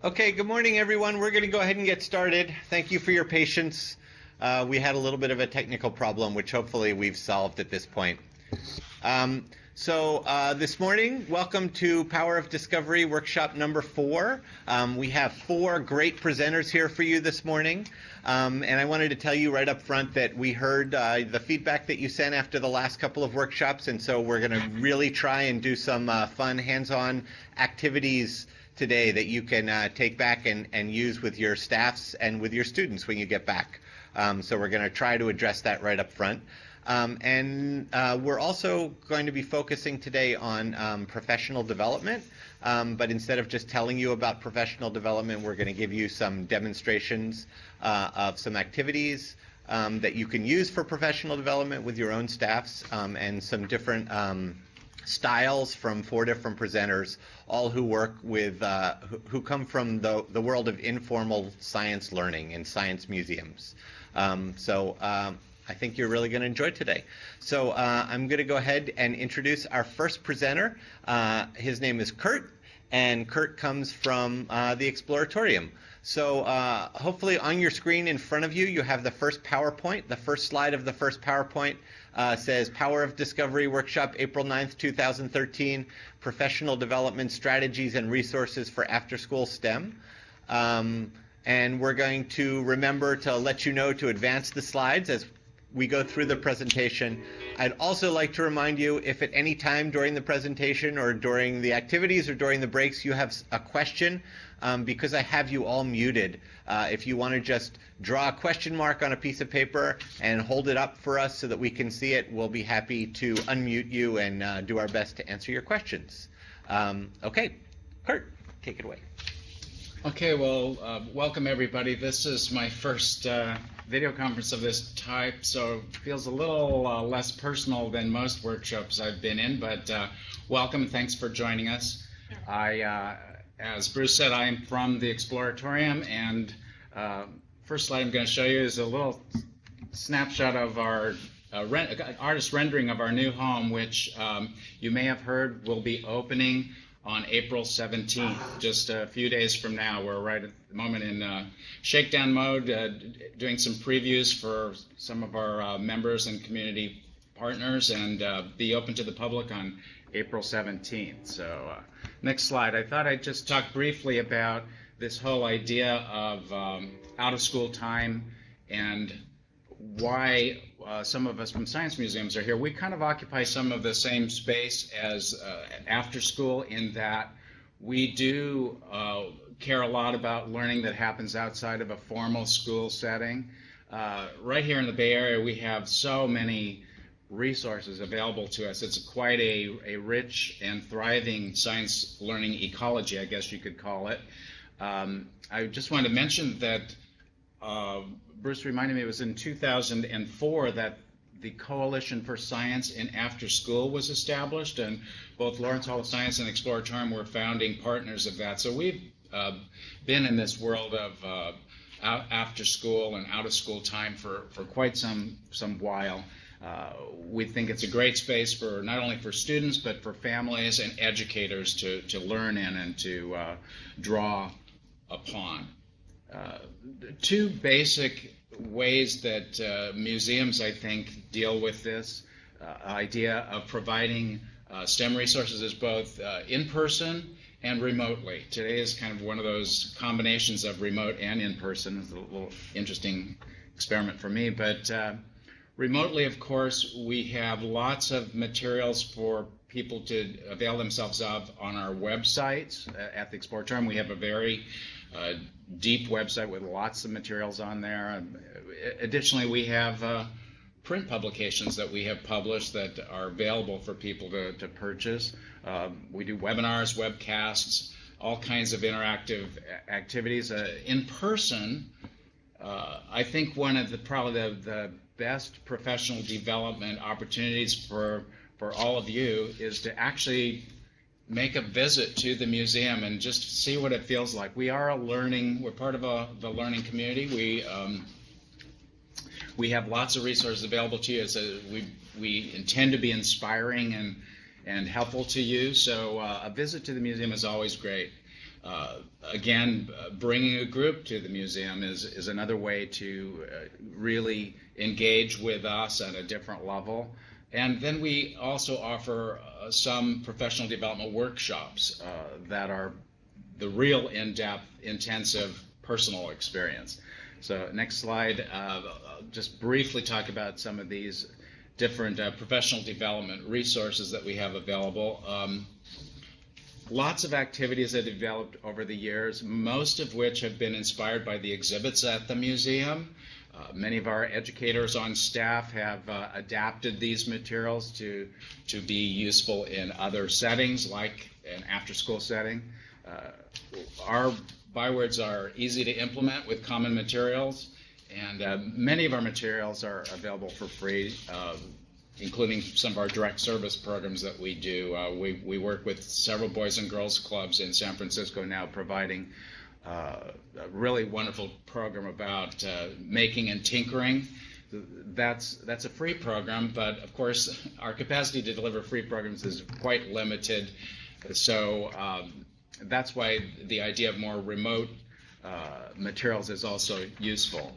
Okay, good morning, everyone. We're going to go ahead and get started. Thank you for your patience. We had a little bit of a technical problem, which hopefully we've solved at this point. This morning, welcome to Power of Discovery Workshop number 4. We have 4 great presenters here for you this morning. And I wanted to tell you right up front that we heard the feedback that you sent after the last couple of workshops, and so we're going to really try and do some fun hands-on activities today that you can take back and use with your staffs and with your students when you get back. So we're going to try to address that right up front. We're also going to be focusing today on professional development, but instead of just telling you about professional development, we're going to give you some demonstrations of some activities that you can use for professional development with your own staffs, and some different styles from 4 different presenters, all who work with, who come from the world of informal science learning and science museums. I think you're really going to enjoy today. So I'm going to go ahead and introduce our first presenter. His name is Kurt, and Kurt comes from the Exploratorium. So hopefully on your screen in front of you, you have the first PowerPoint. The first slide of the first PowerPoint says Power of Discovery Workshop, April 9th, 2013, Professional Development Strategies and Resources for After-School STEM. And we're going to remember to let you know to advance the slides as we go through the presentation. I'd also like to remind you, if at any time during the presentation or during the activities or during the breaks you have a question, because I have you all muted, if you want to just draw a question mark on a piece of paper and hold it up for us so that we can see it, we'll be happy to unmute you and do our best to answer your questions. Okay, Kurt, take it away. Okay, well, welcome everybody. This is my first video conference of this type, so it feels a little less personal than most workshops I've been in, but welcome, thanks for joining us. As Bruce said, I am from the Exploratorium, and first slide I'm going to show you is a little snapshot of our artist rendering of our new home, which you may have heard will be opening on April 17th, just a few days from now. We're right at the moment in shakedown mode, doing some previews for some of our members and community partners, and be open to the public on April 17th. So next slide. I thought I'd just talk briefly about this whole idea of out-of-school time and why some of us from science museums are here. We kind of occupy some of the same space as after school, in that we do care a lot about learning that happens outside of a formal school setting. Right here in the Bay Area, we have so many resources available to us. It's quite a rich and thriving science learning ecology, I guess you could call it. I just wanted to mention that Bruce reminded me it was in 2004 that the Coalition for Science in After School was established, and both Lawrence Hall of Science and Exploratorium were founding partners of that. So we've been in this world of after school and out of school time for quite some while. We think it's a great space for not only for students but for families and educators to learn in and to draw upon. 2 basic ways that museums, I think, deal with this idea of providing STEM resources is both in person and remotely. Today is kind of one of those combinations of remote and in person. It's a little interesting experiment for me, but remotely, of course, we have lots of materials for people to avail themselves of on our websites. At the Exploratorium, we have a very deep website with lots of materials on there. Additionally, we have print publications that we have published that are available for people to purchase. We do webinars, webcasts, all kinds of interactive activities. In person, I think one of probably the best professional development opportunities for all of you is to actually make a visit to the museum and just see what it feels like. We are we're part of the learning community. We have lots of resources available to you. We intend to be inspiring and helpful to you, so a visit to the museum is always great. Again, bringing a group to the museum is another way to really engage with us at a different level. And then we also offer some professional development workshops that are the real in-depth, intensive personal experience. So next slide, I'll just briefly talk about some of these different professional development resources that we have available. Lots of activities that have developed over the years, most of which have been inspired by the exhibits at the museum. Many of our educators on staff have adapted these materials to be useful in other settings, like an after-school setting. Our bywords are easy to implement with common materials, and many of our materials are available for free, including some of our direct service programs that we do. We work with several boys and girls clubs in San Francisco now, providing a really wonderful program about making and tinkering. That's a free program, but of course our capacity to deliver free programs is quite limited. So that's why the idea of more remote materials is also useful.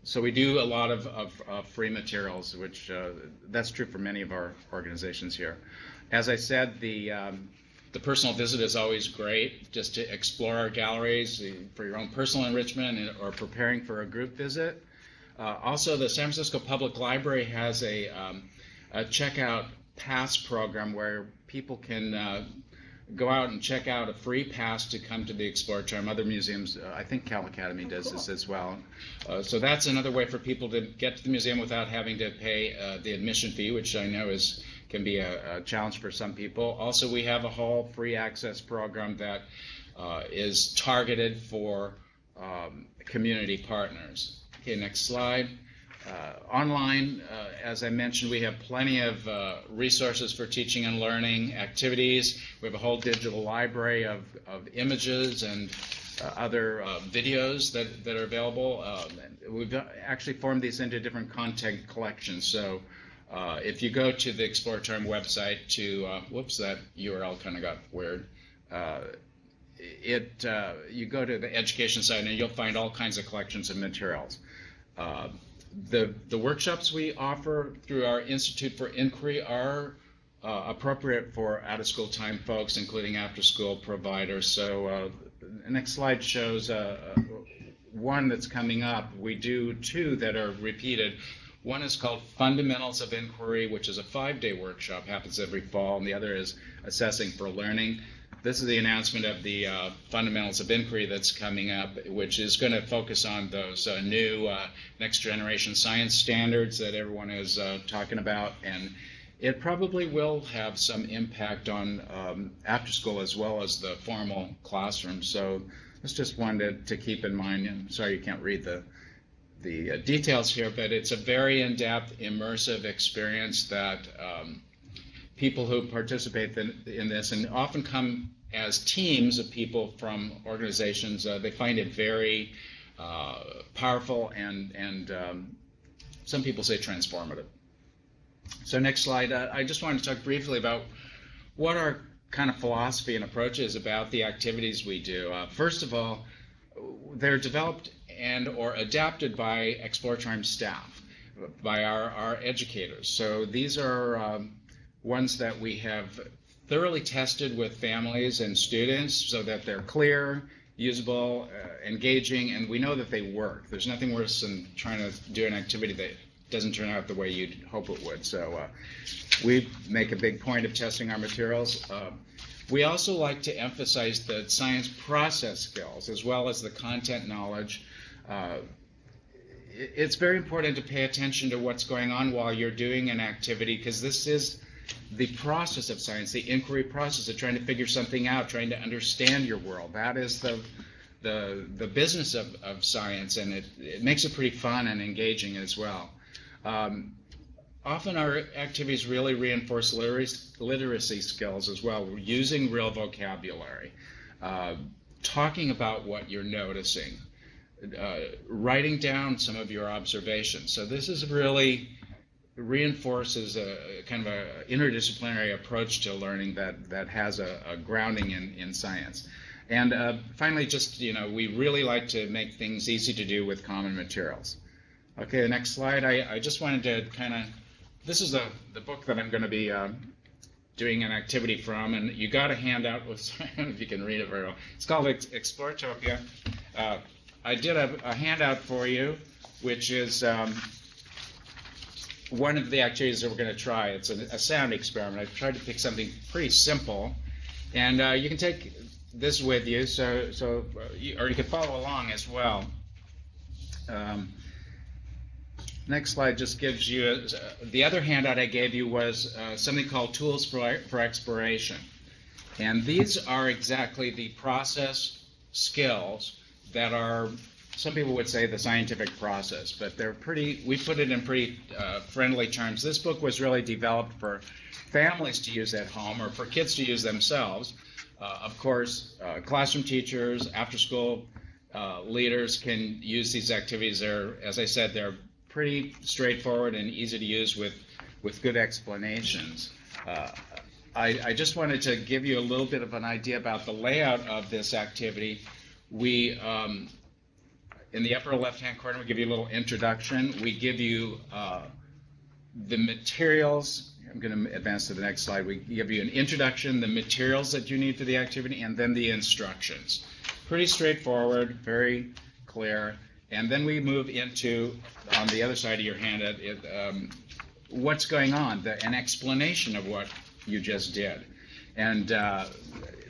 So we do a lot of free materials, which that's true for many of our organizations here. As I said, the personal visit is always great, just to explore our galleries for your own personal enrichment or preparing for a group visit. Also, the San Francisco Public Library has a checkout pass program where people can go out and check out a free pass to come to the Exploratorium. Other museums, I think Cal Academy does this as well. So that's another way for people to get to the museum without having to pay the admission fee, which I know can be a challenge for some people. Also, we have a whole free access program that is targeted for community partners. Okay, next slide. Online, as I mentioned, we have plenty of resources for teaching and learning activities. We have a whole digital library of images and other videos that are available. We've actually formed these into different content collections. So if you go to the Exploratorium website to, whoops, that URL kind of got weird. You go to the education site and you'll find all kinds of collections of materials. The workshops we offer through our Institute for Inquiry are appropriate for out-of-school time folks, including after-school providers. So the next slide shows one that's coming up. We do two that are repeated. One is called Fundamentals of Inquiry, which is a 5-day workshop, happens every fall, and the other is Assessing for Learning. This is the announcement of the Fundamentals of Inquiry that's coming up, which is going to focus on those new next generation science standards that everyone is talking about, and it probably will have some impact on after school as well as the formal classroom. So that's just one to keep in mind. I'm sorry you can't read the details here, but it's a very in-depth, immersive experience that people who participate in this, and often come as teams of people from organizations, they find it very powerful and some people say transformative. So next slide. I just wanted to talk briefly about what our kind of philosophy and approach is about the activities we do. First of all, they're developed and or adapted by Exploratorium staff, by our educators. So these are ones that we have thoroughly tested with families and students so that they're clear, usable, engaging, and we know that they work. There's nothing worse than trying to do an activity that doesn't turn out the way you'd hope it would. So we make a big point of testing our materials. We also like to emphasize the science process skills as well as the content knowledge. It's very important to pay attention to what's going on while you're doing an activity, because this is the process of science, the inquiry process of trying to figure something out, trying to understand your world. That is the business of science, and it makes it pretty fun and engaging as well. Often our activities really reinforce literacy skills as well. We're using real vocabulary, talking about what you're noticing, writing down some of your observations. So this is really reinforces a kind of a interdisciplinary approach to learning that has a grounding in science. And finally, just, we really like to make things easy to do with common materials. Okay, the next slide. I just wanted to this is the book that I'm going to be doing an activity from, and you got a handout with, I don't know if you can read it very well. It's called Exploratorium. I did a handout for you, which is one of the activities that we're going to try. It's a sound experiment. I've tried to pick something pretty simple, and you can take this with you, or you can follow along as well. Next slide just gives you, the other handout I gave you was something called Tools for Exploration. And these are exactly the process skills that are, some people would say the scientific process, but we put it in pretty friendly terms. This book was really developed for families to use at home or for kids to use themselves. Of course, classroom teachers, after-school leaders can use these activities. As I said, they're pretty straightforward and easy to use with good explanations. I just wanted to give you a little bit of an idea about the layout of this activity. We, in the upper left-hand corner, we give you a little introduction. We give you the materials. I'm going to advance to the next slide. We give you an introduction, the materials that you need for the activity, and then the instructions. Pretty straightforward, very clear. And then we move into, on the other side of your handout, what's going on, an explanation of what you just did. And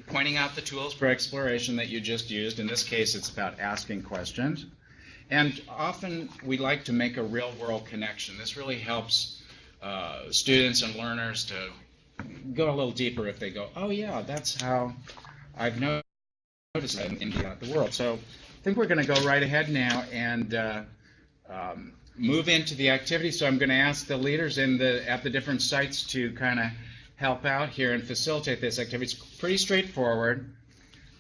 pointing out the tools for exploration that you just used. In this case, it's about asking questions. And often we like to make a real-world connection. This really helps students and learners to go a little deeper if they go, oh yeah, that's how I've noticed that in the world. So I think we're going to go right ahead now and move into the activity. So I'm going to ask the leaders at the different sites to kind of help out here and facilitate this activity. It's pretty straightforward.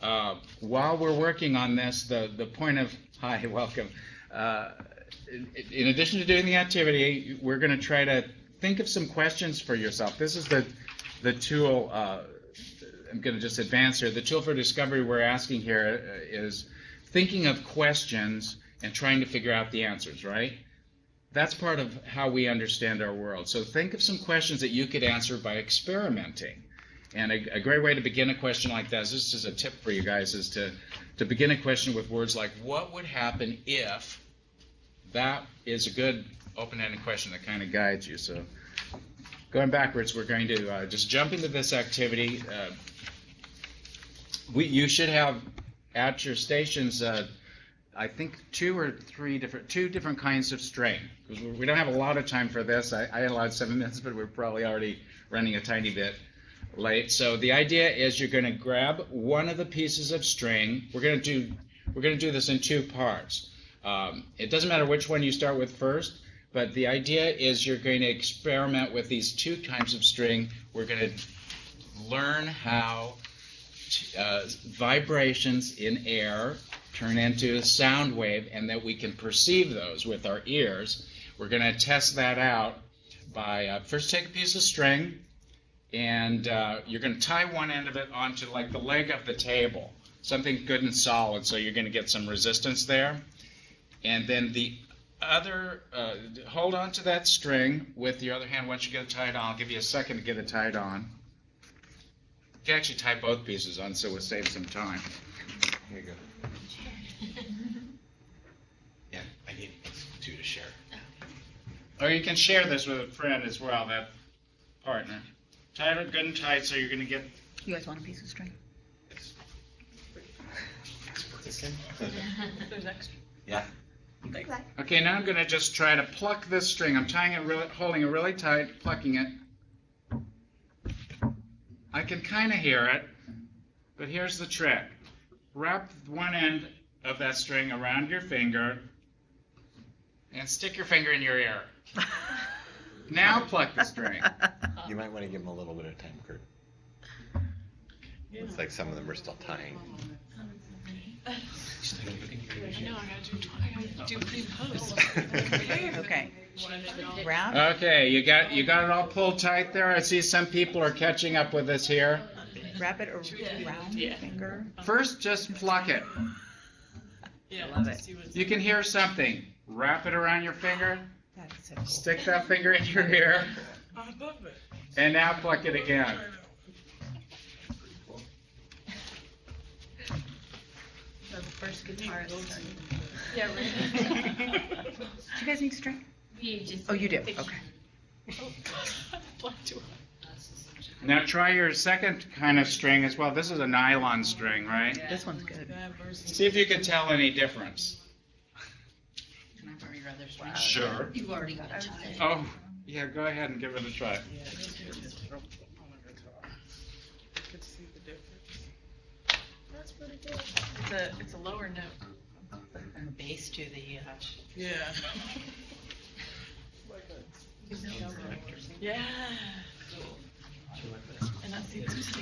While we're working on this, the point of, hi, welcome. In addition to doing the activity, we're going to try to think of some questions for yourself. This is the tool, I'm going to just advance here. The tool for discovery we're asking here is thinking of questions and trying to figure out the answers, right? That's part of how we understand our world. So think of some questions that you could answer by experimenting. And a great way to begin a question like this is a tip for you guys, is to begin a question with words like, what would happen if? That is a good open-ended question that kind of guides you. So going backwards, we're going to just jump into this activity. You should have at your stations, I think two different kinds of string. Because we don't have a lot of time for this. I allowed 7 minutes, but we're probably already running a tiny bit late. So the idea is you're going to grab one of the pieces of string. We're going to do this in two parts. It doesn't matter which one you start with first, but the idea is you're going to experiment with these two types of string. We're going to learn how vibrations in air turn into a sound wave, and that we can perceive those with our ears. We're going to test that out by first take a piece of string, and you're going to tie one end of it onto like the leg of the table, something good and solid, so you're going to get some resistance there. And then the other, hold on to that string with your other hand once you get it tied on. I'll give you a second to get it tied on. You can actually tie both pieces on, so we'll save some time. Here you go. Yeah, I need two to share. Or you can share this with a friend as well, that partner. Tie it good and tight, so you're going to get... You guys want a piece of string? There's extra. Yeah. Okay, now I'm going to just try to pluck this string. I'm tying it, holding it really tight, plucking it. I can kind of hear it, but here's the trick. Wrap one end of that string around your finger and stick your finger in your ear. Now pluck the string. You might want to give them a little bit of time, Kurt. Looks like some of them are still tying. I know, I gotta do pre-post. Okay. Wrap. Okay, you got it all pulled tight there. I see some people are catching up with us here. Wrap it around your finger. First, just pluck it. Yeah, Love it. see what's- You can hear something. Wrap it around your finger. That's so cool. Stick that finger in your ear. I love it. And now pluck it again. So the first guitarist started. Yeah, right. Do you guys need string? Oh, you do? Okay. Like to- Now try your second kind of string as well. This is a nylon string, right? This one's good. That versus- See if you can tell any difference. Can I borrow your other string? Sure. You've already got a tie. Oh, yeah, go ahead and give it a try. Could see the difference. That's pretty good. It's a lower note. From the bass to the, Yeah. Yeah. And I see this.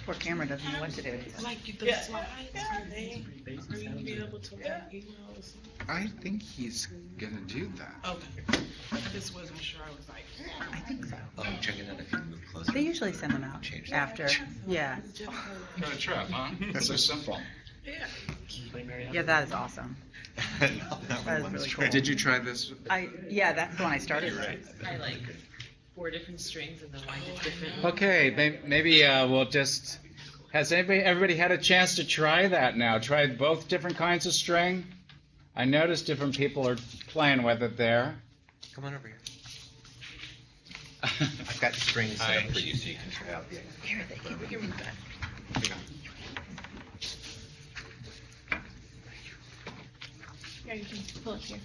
Poor camera doesn't know what to do. Like the slides, are they going to be able to like emails? I think he's gonna do that. Okay. I just wasn't sure. I was like, I think so. Oh, check it out if you move closer. They usually send them out Change that. after. Yeah. Got a trip, huh? It's so simple. yeah. Yeah, that is awesome. That That is really cool. Did you try this? Yeah, that's the one I started with. I like 4 different strings and then wind it different. Okay, maybe we'll just. Has everybody had a chance to try that now? Tried both different kinds of string? I noticed different people are playing with it there. Come on over here. I've got strings set up for you so you can try out the. Here they go. Here we go. Yeah, you can pull it here.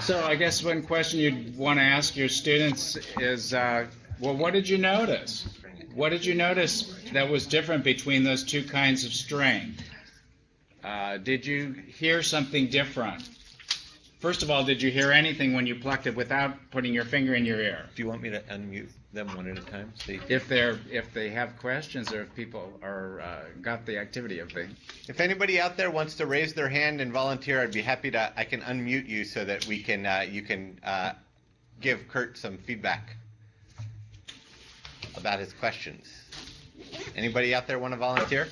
So I guess one question you'd want to ask your students is, well, what did you notice? What did you notice that was different between those two kinds of string? Did you hear something different? First of all, did you hear anything when you plucked it without putting your finger in your ear? Do you want me to unmute them one at a time? See. If they have questions or if people are got the activity of the. If anybody out there wants to raise their hand and volunteer, I'd be happy to. I can unmute you so that we can. You can give Kurt some feedback about his questions. Anybody out there want to volunteer?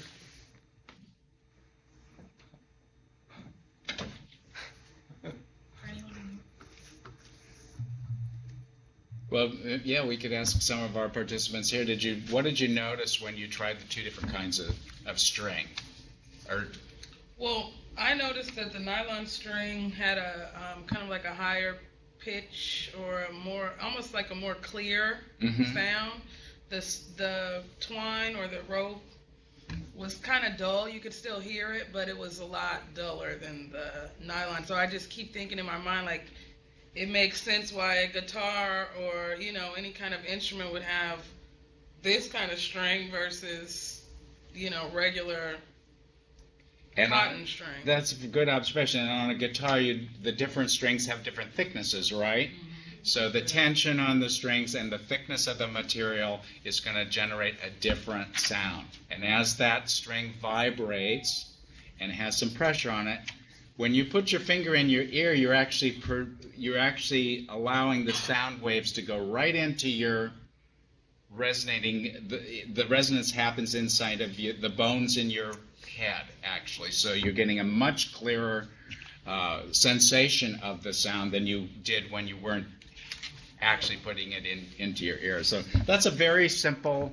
Well, yeah, we could ask some of our participants here. What did you notice when you tried the two different kinds of string? Or Well, I noticed that the nylon string had a kind of like a higher pitch or a more, almost like a more clear sound. The twine or the rope was kind of dull. You could still hear it, but it was a lot duller than the nylon. So I just keep thinking in my mind, like, it makes sense why a guitar or, you know, any kind of instrument would have this kind of string versus, you know, regular cotton string. That's a good observation. And on a guitar, the different strings have different thicknesses, right? So the tension on the strings and the thickness of the material is going to generate a different sound. And as that string vibrates and has some pressure on it, when you put your finger in your ear, you're actually allowing the sound waves to go right into your resonating. The resonance happens inside of the bones in your head, actually. So you're getting a much clearer sensation of the sound than you did when you weren't actually putting it into your ear. So that's a very simple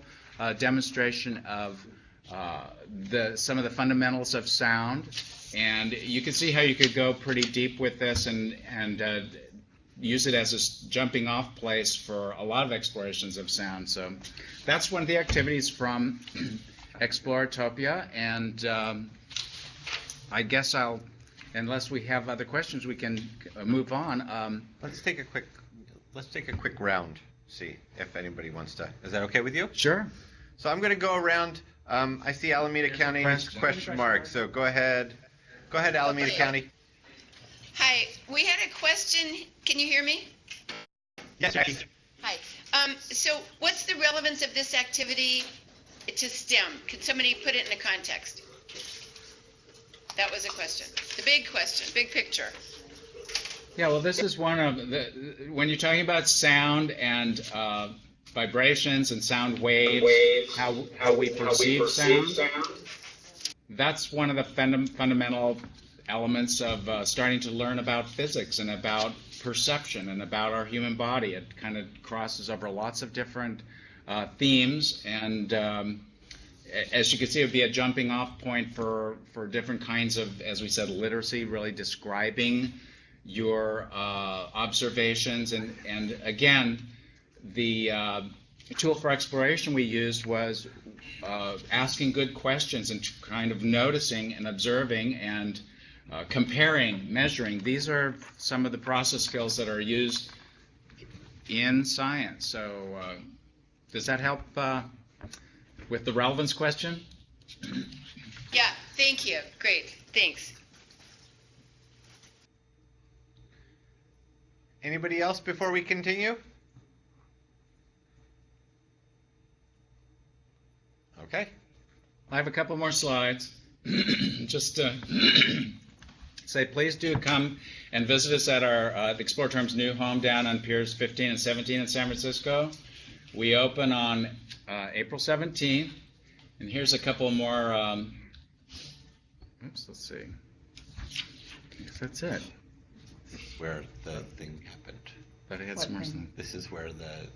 demonstration of some of the fundamentals of sound. And you can see how you could go pretty deep with this and use it as a jumping off place for a lot of explorations of sound. So that's one of the activities from Exploratorium. And I guess unless we have other questions, we can move on. Let's take a quick round. See if anybody wants to. Is that okay with you? Sure. So I'm going to go around. I see Alameda County question mark. So go ahead. Go ahead, Alameda County. Hi, we had a question. Can you hear me? Yes, Jackie. Hi. So what's the relevance of this activity to STEM? Could somebody put it in a context? That was a question. The big question, big picture. Yeah, well, this is one of when you're talking about sound and vibrations and sound waves, how we perceive sound. That's one of the fundamental elements of starting to learn about physics and about perception and about our human body. It kind of crosses over lots of different themes, and as you can see, it would be a jumping off point for different kinds of, as we said, literacy, really describing your observations. And again, the tool for exploration we used was asking good questions and kind of noticing and observing and comparing, measuring. These are some of the process skills that are used in science. So does that help with the relevance question? Yeah, thank you. Great, thanks. Anybody else before we continue? Okay. I have a couple more slides. Just say, please do come and visit us at our the Exploratorium's new home down on Piers 15 and 17 in San Francisco. We open on April 17th, and here's a couple more. Let's see. I think that's it. This is where the thing happened. But I had some more stuff. This is where the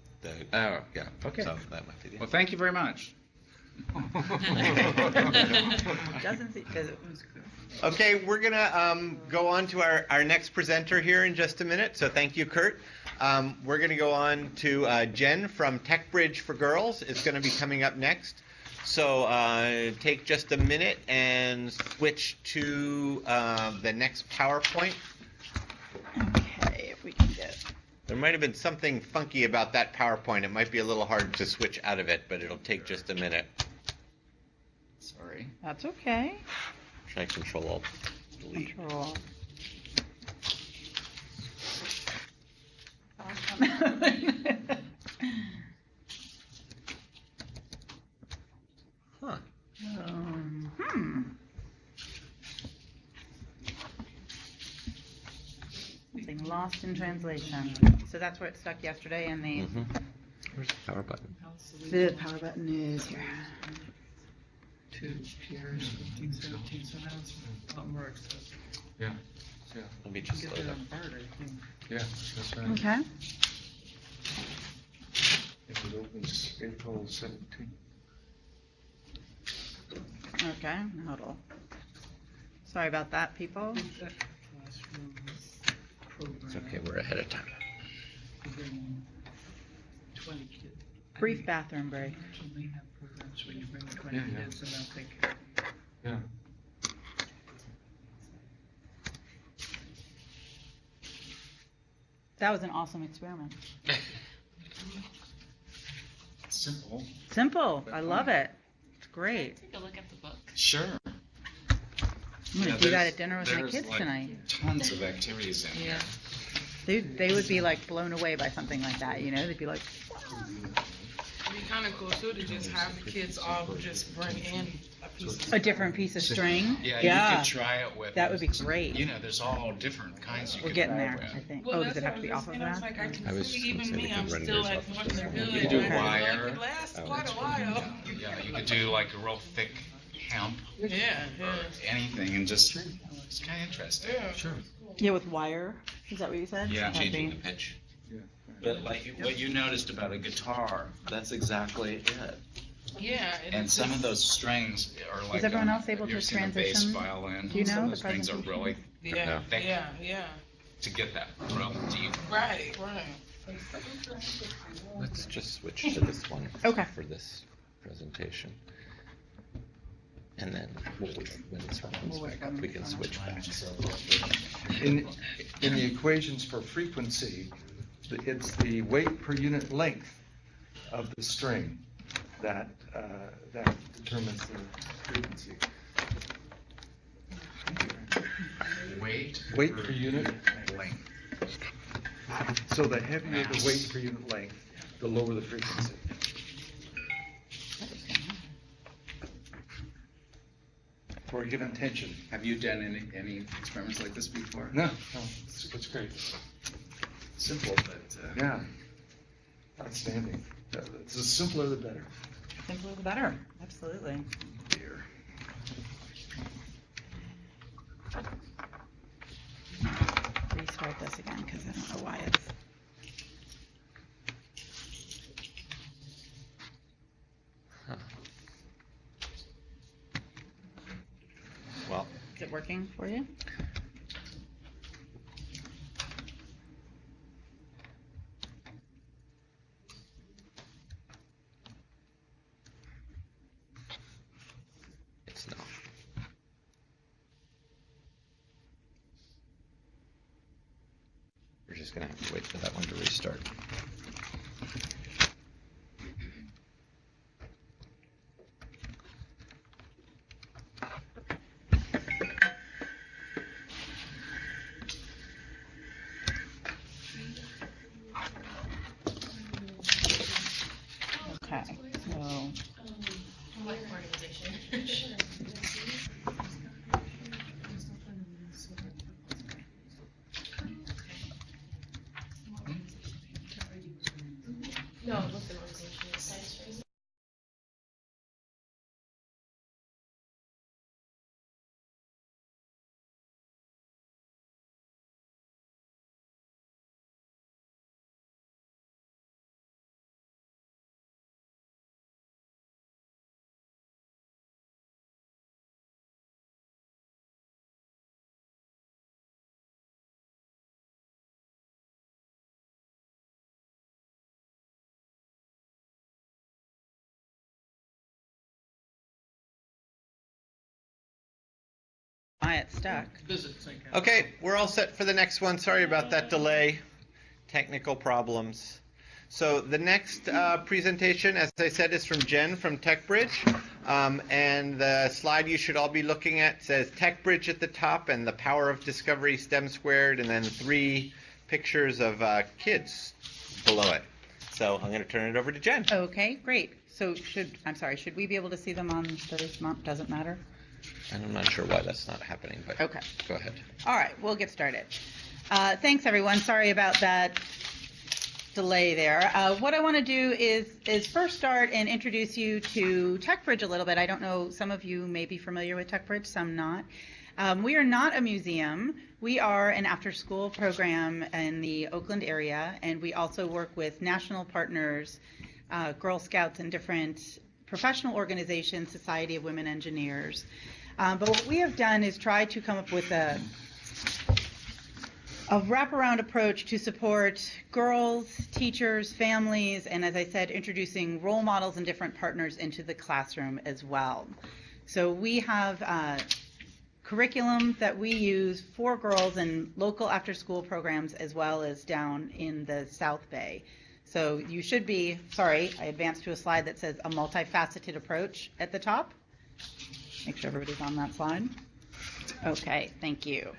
Oh, yeah. okay. So that might be the Well, thank you very much. Okay, we're going to go on to our next presenter here in just a minute, so thank you, Kurt. We're going to go on to Jen from Techbridge for Girls. It's going to be coming up next. So take just a minute and switch to the next PowerPoint. Okay, if we can get. There might have been something funky about that PowerPoint. It might be a little hard to switch out of it, but it'll take just a minute. Sorry. That's okay. Try Control-Alt-Delete. Control. Huh. Something lost in translation. So that's where it stuck yesterday in the. Where's the power button? The power button is here. 2 Piers 15, 17, so now it's a lot more accessible. Yeah. Yeah. Let me just Get load that up. on BART, I think. Yeah, that's right. Okay. If it opens April 17. Okay. Huddle. Sorry about that, people. It's okay, we're ahead of time. 20 kids. Brief bathroom break. So they have programs where you bring 20 kids and they'll take. Yeah. That was an awesome experiment. Simple. Simple. I love it. It's great. Take a look at the book. Sure. I'm gonna do that at dinner with my There's, kids like, tonight. Tons of activities in here. They would be like blown away by something like that, you know? They'd be like, It'd be kind of cool too to just have the kids all just bring in a piece of. a different piece of string. Yeah, you could try it with. That would be great. You know, there's all different kinds you We're could getting try there, with. I think. Well, Oh, does that's it have what to be I off was of saying. I was that? like, I can I was see just gonna even say me, they I'm could run still theirs at off Northern Village. You could do and I feel wire. like it lasts Oh, quite a that's while. Yeah, you could do like a real thick hemp Yeah, or anything and just, it's kind of interesting. yeah. Sure. Yeah, with wire. Is that what you said? Yeah. That'd Changing the be- pitch. But like what you noticed about a guitar, That's exactly it. Yeah. and it's some just- of those strings are like. everyone else able you're to seeing a bass transition? violin. Do you know Some of the those strings are presentation? really Yeah, thick. yeah. to get that real deep. Right. Let's just switch to this one. Okay. For this presentation. And then when this one comes back up, we can switch back. In the equations for frequency, it's the weight per unit length of the string that determines the frequency. Weight per unit length. So the heavier the weight per unit length, the lower the frequency. For a given tension. Have you done any experiments like this before? No, it's great. Simple, but Yeah, outstanding. The simpler the better. Simpler the better, absolutely. Here. Restart this again, because I don't know why it's. Well, Is it working for you? it's not. We're just gonna have to wait for that one to restart. Okay, so. What organization? No, what's the organization? Why it's stuck. Okay, we're all set for the next one. Sorry about that delay. Technical problems. So the next presentation, as I said, is from Jen from Techbridge. And the slide you should all be looking at says Techbridge at the top and the power of discovery STEM squared, and then 3 pictures of kids below it. So I'm going to turn it over to Jen. Okay, great. So should we be able to see them on this month? Doesn't matter? And I'm not sure why that's not happening, but Okay. go ahead. All right, we'll get started. Thanks, everyone. Sorry about that delay there. What I want to do is first start and introduce you to Techbridge a little bit. I don't know, some of you may be familiar with Techbridge, some not. We are not a museum. We are an after-school program in the Oakland area, and we also work with national partners, Girl Scouts, and different professional organizations, Society of Women Engineers. But what we have done is try to come up with a wraparound approach to support girls, teachers, families, and as I said, introducing role models and different partners into the classroom as well. So we have curriculum that we use for girls in local after-school programs as well as down in the South Bay. So you should be, sorry, I advanced to a slide that says a multifaceted approach at the top. Make sure everybody's on that slide. Okay, thank you.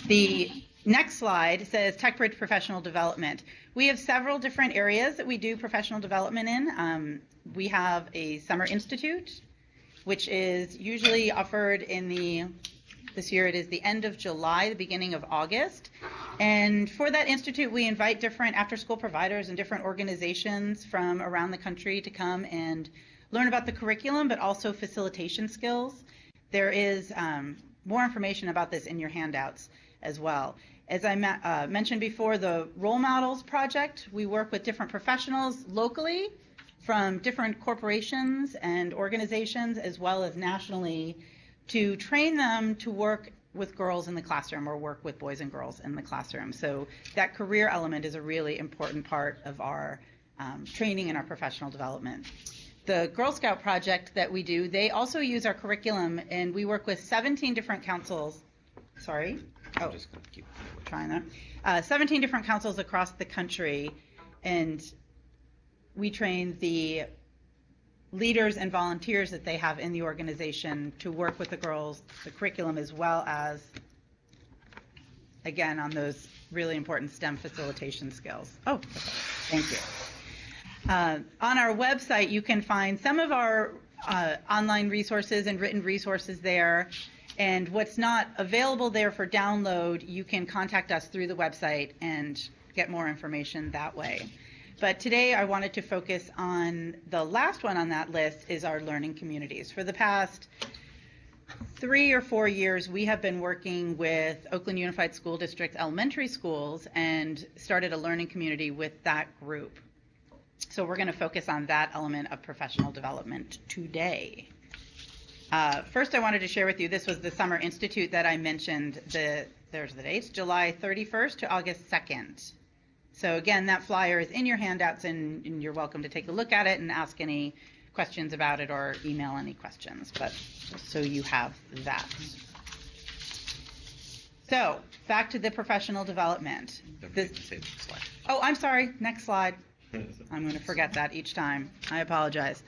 The next slide says Techbridge Professional Development. We have several different areas that we do professional development in. We have a summer institute, which is usually offered in this year it is the end of July, the beginning of August. And for that institute, we invite different after-school providers and different organizations from around the country to come and learn about the curriculum, but also facilitation skills. There is more information about this in your handouts as well. As I mentioned before, the Role Models Project, we work with different professionals locally from different corporations and organizations as well as nationally to train them to work with girls in the classroom or work with boys and girls in the classroom. So that career element is a really important part of our training and our professional development. The Girl Scout project that we do, they also use our curriculum, and we work with 17 different councils. Sorry? Oh, Just gonna keep trying that. 17 different councils across the country, and we train the leaders and volunteers that they have in the organization to work with the girls, the curriculum, as well as, again, on those really important STEM facilitation skills. Oh, thank you. On our website, you can find some of our online resources and written resources there. And what's not available there for download, you can contact us through the website and get more information that way. But today I wanted to focus on the last one on that list is our learning communities. For the past 3 or 4 years, we have been working with Oakland Unified School District elementary schools and started a learning community with that group. So we're going to focus on that element of professional development today. First, I wanted to share with you, this was the Summer Institute that I mentioned. There's the dates, July 31st to August 2nd. So again, that flyer is in your handouts, and you're welcome to take a look at it and ask any questions about it or email any questions, but so you have that. So back to the professional development. Oh, I'm sorry, next slide. I'm going to forget that each time. I apologize.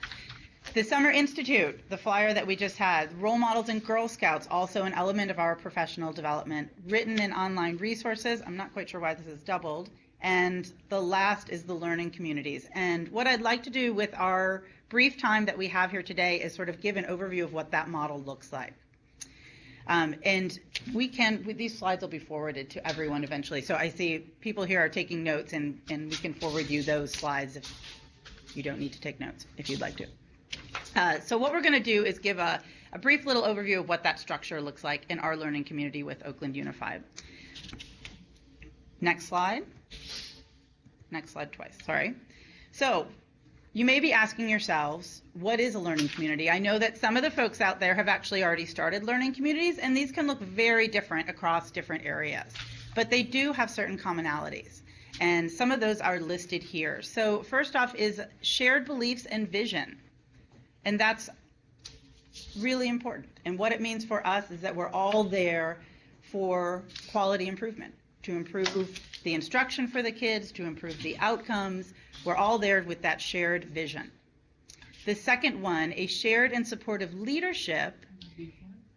The Summer Institute, the flyer that we just had, role models and Girl Scouts, also an element of our professional development, written and online resources. I'm not quite sure why this is doubled. And the last is the learning communities. And what I'd like to do with our brief time that we have here today is sort of give an overview of what that model looks like. And these slides will be forwarded to everyone eventually. So I see people here are taking notes, and we can forward you those slides if you don't need to take notes, if you'd like to. So what we're going to do is give a brief little overview of what that structure looks like in our learning community with Oakland Unified. Next slide. Next slide twice, sorry. So you may be asking yourselves, what is a learning community? I know that some of the folks out there have actually already started learning communities, and these can look very different across different areas, but they do have certain commonalities, and some of those are listed here. So first off is shared beliefs and vision, and that's really important. And what it means for us is that we're all there for quality improvement, to improve the instruction for the kids, to improve the outcomes. We're all there with that shared vision. The second one, a shared and supportive leadership,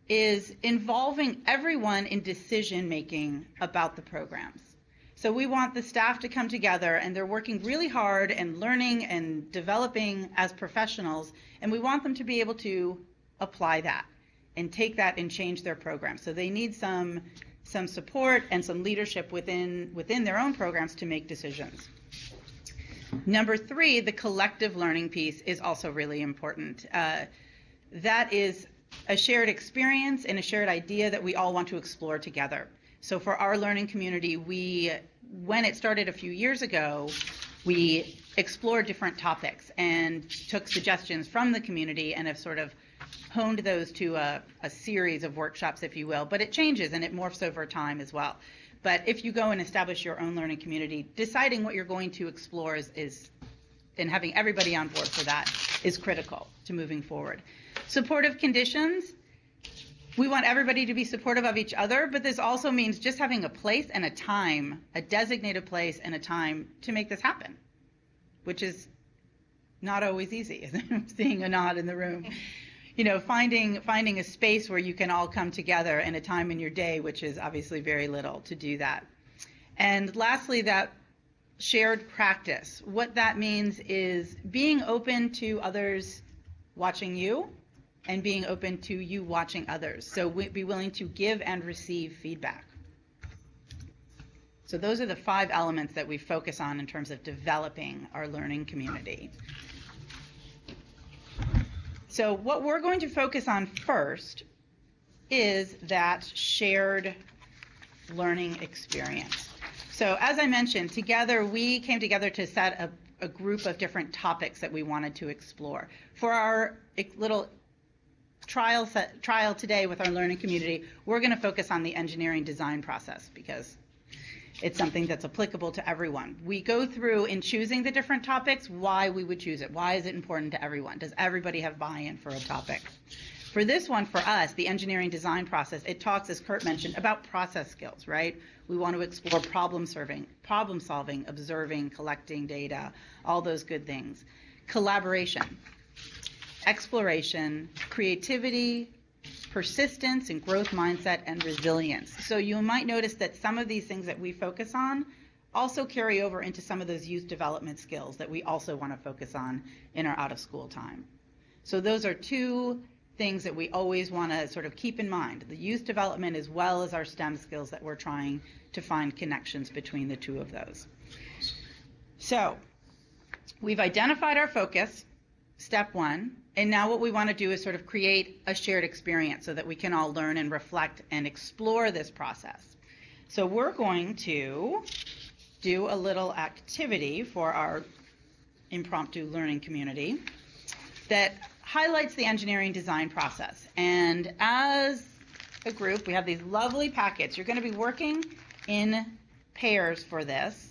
is involving everyone in decision making about the programs. So we want the staff to come together, and they're working really hard and learning and developing as professionals, and we want them to be able to apply that and take that and change their program. So they need some support and some leadership within their own programs to make decisions. Number 3, the collective learning piece is also really important. That is a shared experience and a shared idea that we all want to explore together. So for our learning community, when it started a few years ago, we explored different topics and took suggestions from the community and have sort of honed those to a series of workshops, if you will, but it changes and it morphs over time as well. But if you go and establish your own learning community, deciding what you're going to explore is and having everybody on board for that is critical to moving forward. Supportive conditions, we want everybody to be supportive of each other, but this also means just having a place and a time, a designated place and a time to make this happen, which is not always easy. I'm seeing a nod in the room. You know, finding a space where you can all come together and a time in your day, which is obviously very little, to do that. And lastly, that shared practice. What that means is being open to others watching you and being open to you watching others. So be willing to give and receive feedback. So those are the 5 elements that we focus on in terms of developing our learning community. So what we're going to focus on first is that shared learning experience. So as I mentioned, we came together to set a group of different topics that we wanted to explore. For our little trial today with our learning community, we're going to focus on the engineering design process because it's something that's applicable to everyone. We go through in choosing the different topics, why we would choose it. Why is it important to everyone? Does everybody have buy-in for a topic? For this one, for us, the engineering design process, it talks, as Kurt mentioned, about process skills, right? We want to explore problem solving, observing, collecting data, all those good things. Collaboration, exploration, creativity, persistence and growth mindset, and resilience. So you might notice that some of these things that we focus on also carry over into some of those youth development skills that we also want to focus on in our out-of-school time. So those are 2 things that we always want to sort of keep in mind, the youth development as well as our STEM skills that we're trying to find connections between the 2 of those. So we've identified our focus, step one, and now what we want to do is sort of create a shared experience so that we can all learn and reflect and explore this process. So we're going to do a little activity for our impromptu learning community that highlights the engineering design process. And as a group, we have these lovely packets. You're going to be working in pairs for this.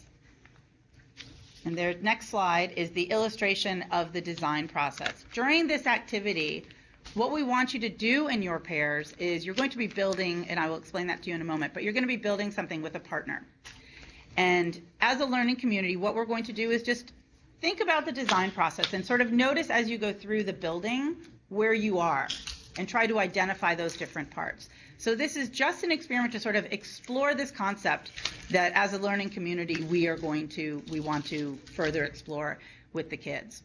And their next slide is the illustration of the design process. During this activity, what we want you to do in your pairs is you're going to be building, and I will explain that to you in a moment, but you're going to be building something with a partner. And as a learning community, what we're going to do is just think about the design process and sort of notice as you go through the building where you are and try to identify those different parts. So this is just an experiment to sort of explore this concept that as a learning community we want to further explore with the kids.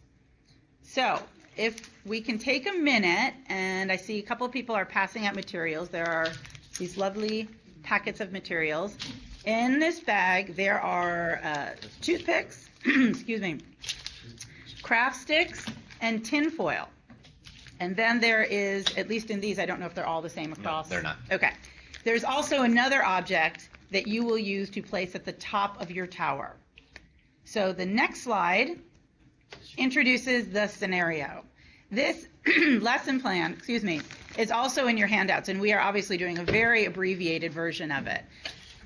So if we can take a minute, and I see a couple of people are passing out materials. There are these lovely packets of materials. In this bag there are toothpicks, excuse me, craft sticks, and tin foil. And then there is, at least in these, I don't know if they're all the same across. No, they're not. Okay. There's also another object that you will use to place at the top of your tower. So the next slide introduces the scenario. This lesson plan, is also in your handouts, and we are obviously doing a very abbreviated version of it.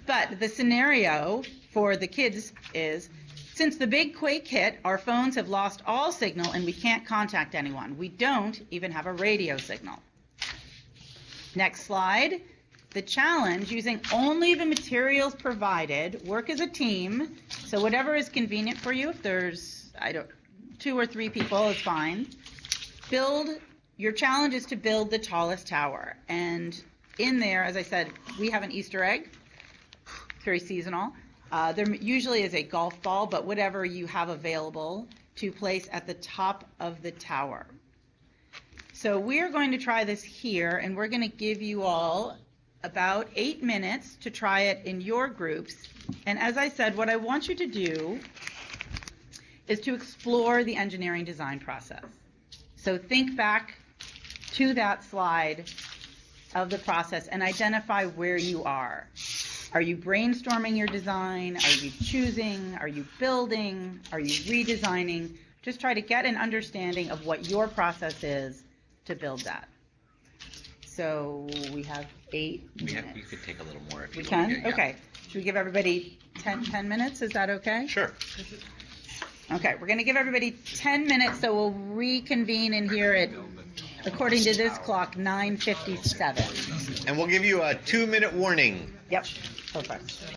But the scenario for the kids is, since the big quake hit, our phones have lost all signal and we can't contact anyone. We don't even have a radio signal. Next slide. The challenge, using only the materials provided, work as a team. So whatever is convenient for you, if there's, 2 or 3 people is fine. Your challenge is to build the tallest tower. And in there, as I said, we have an Easter egg. It's very seasonal. There usually is a golf ball, but whatever you have available to place at the top of the tower. So we are going to try this here, and we're going to give you all about 8 minutes to try it in your groups. And as I said, what I want you to do is to explore the engineering design process. So think back to that slide of the process and identify where you are. Are you brainstorming your design? Are you choosing? Are you building? Are you redesigning? Just try to get an understanding of what your process is to build that. So we have 8 minutes. We could take a little more if you We want. can? Okay. Should we give everybody 10 minutes? Is that okay? Sure. Okay, we're going to give everybody 10 minutes, so we'll reconvene in here at, according to this clock, 9:57. And we'll give you a 2-minute warning. Yep, perfect.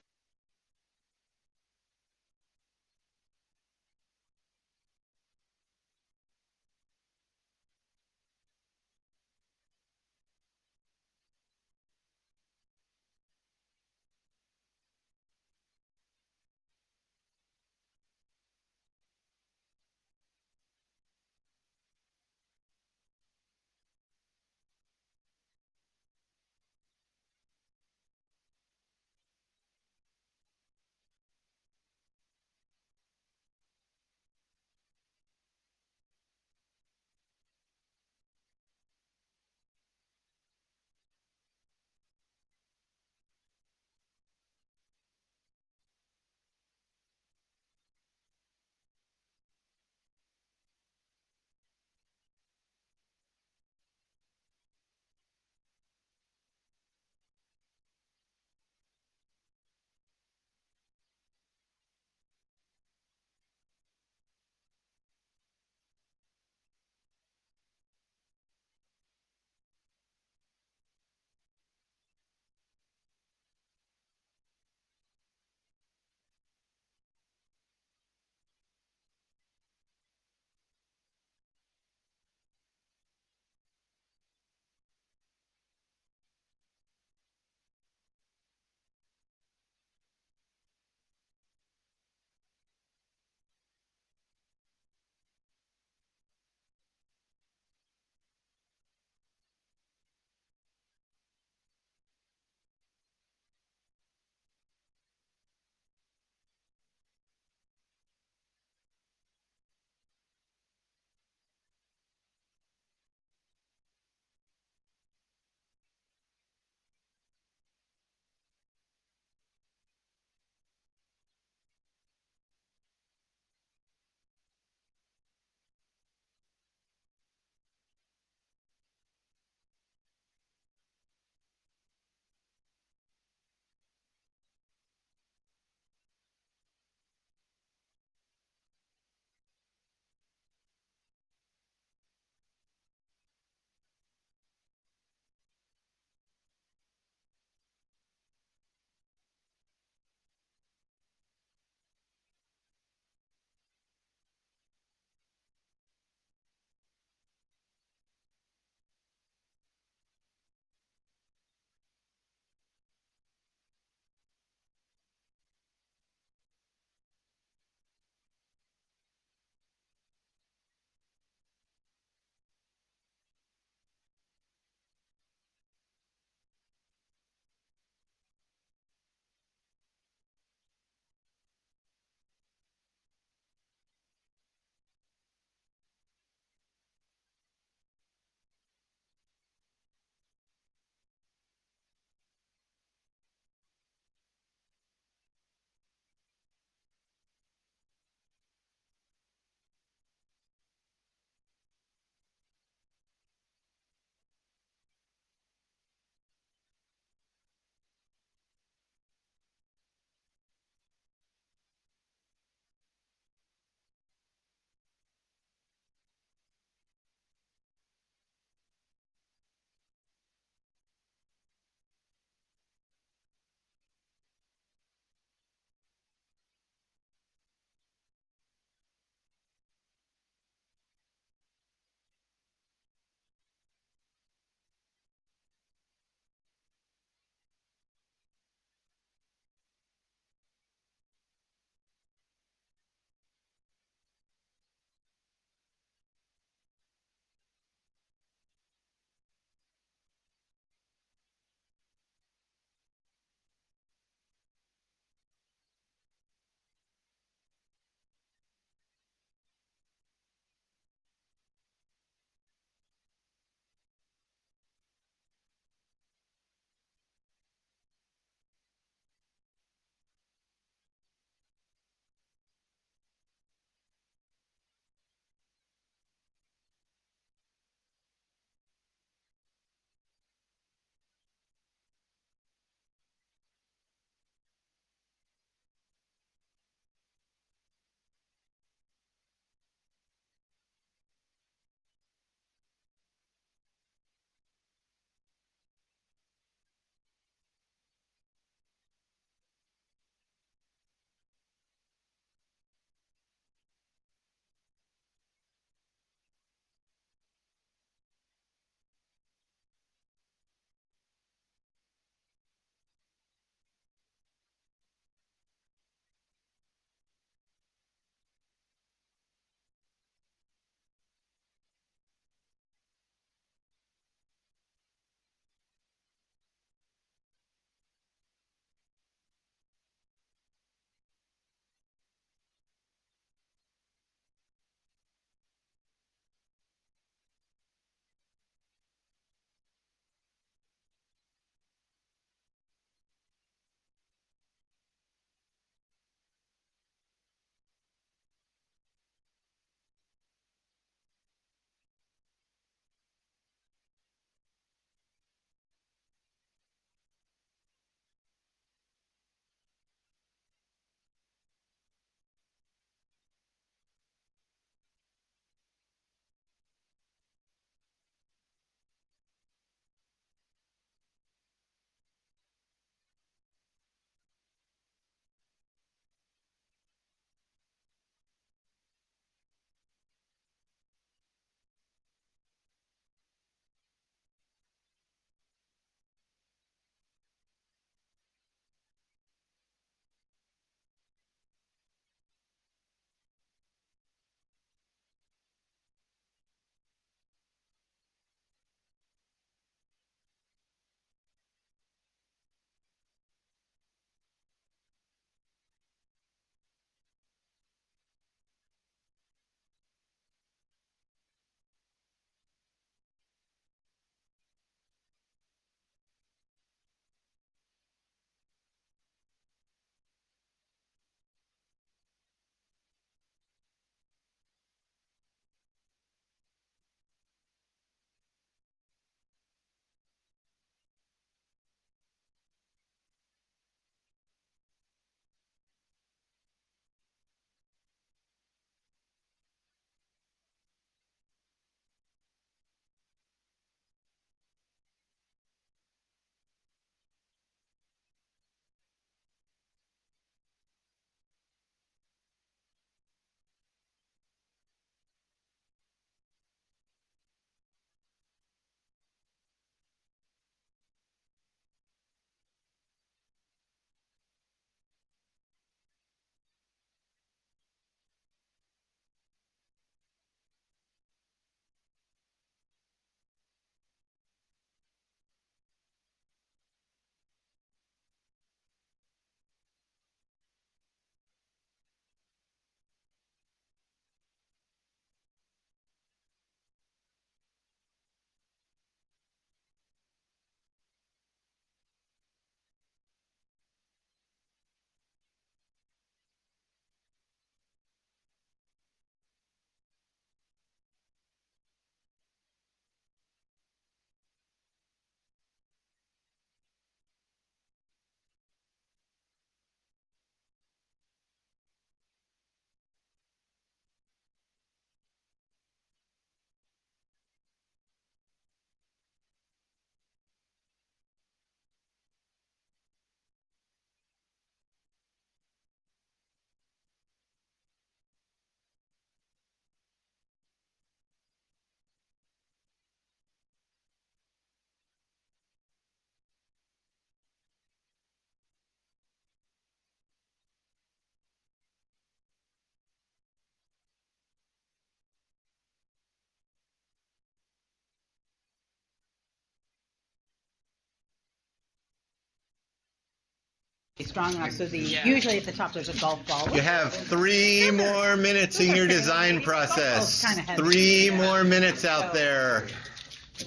strong enough, so Yeah. usually at the top there's a golf ball. You have 3 more minutes in your design process. 3 more minutes out there.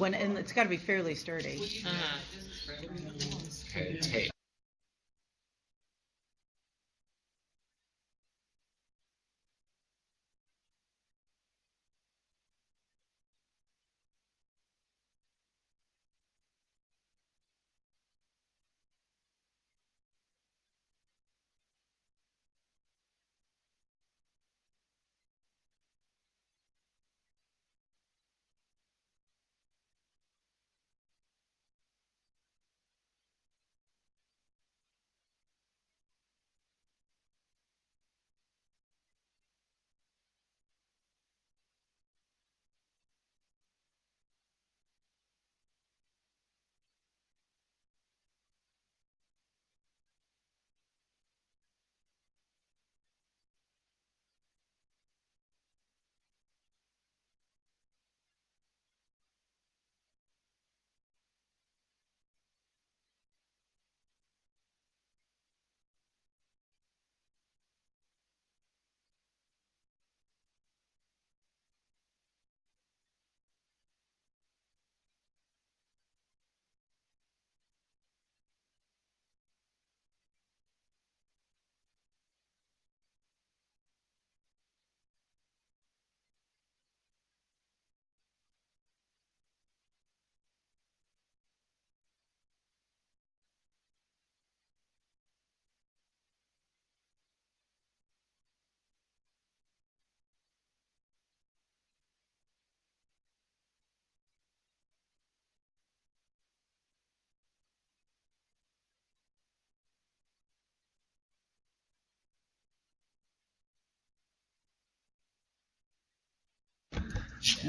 And it's got to be fairly sturdy. Okay, tape.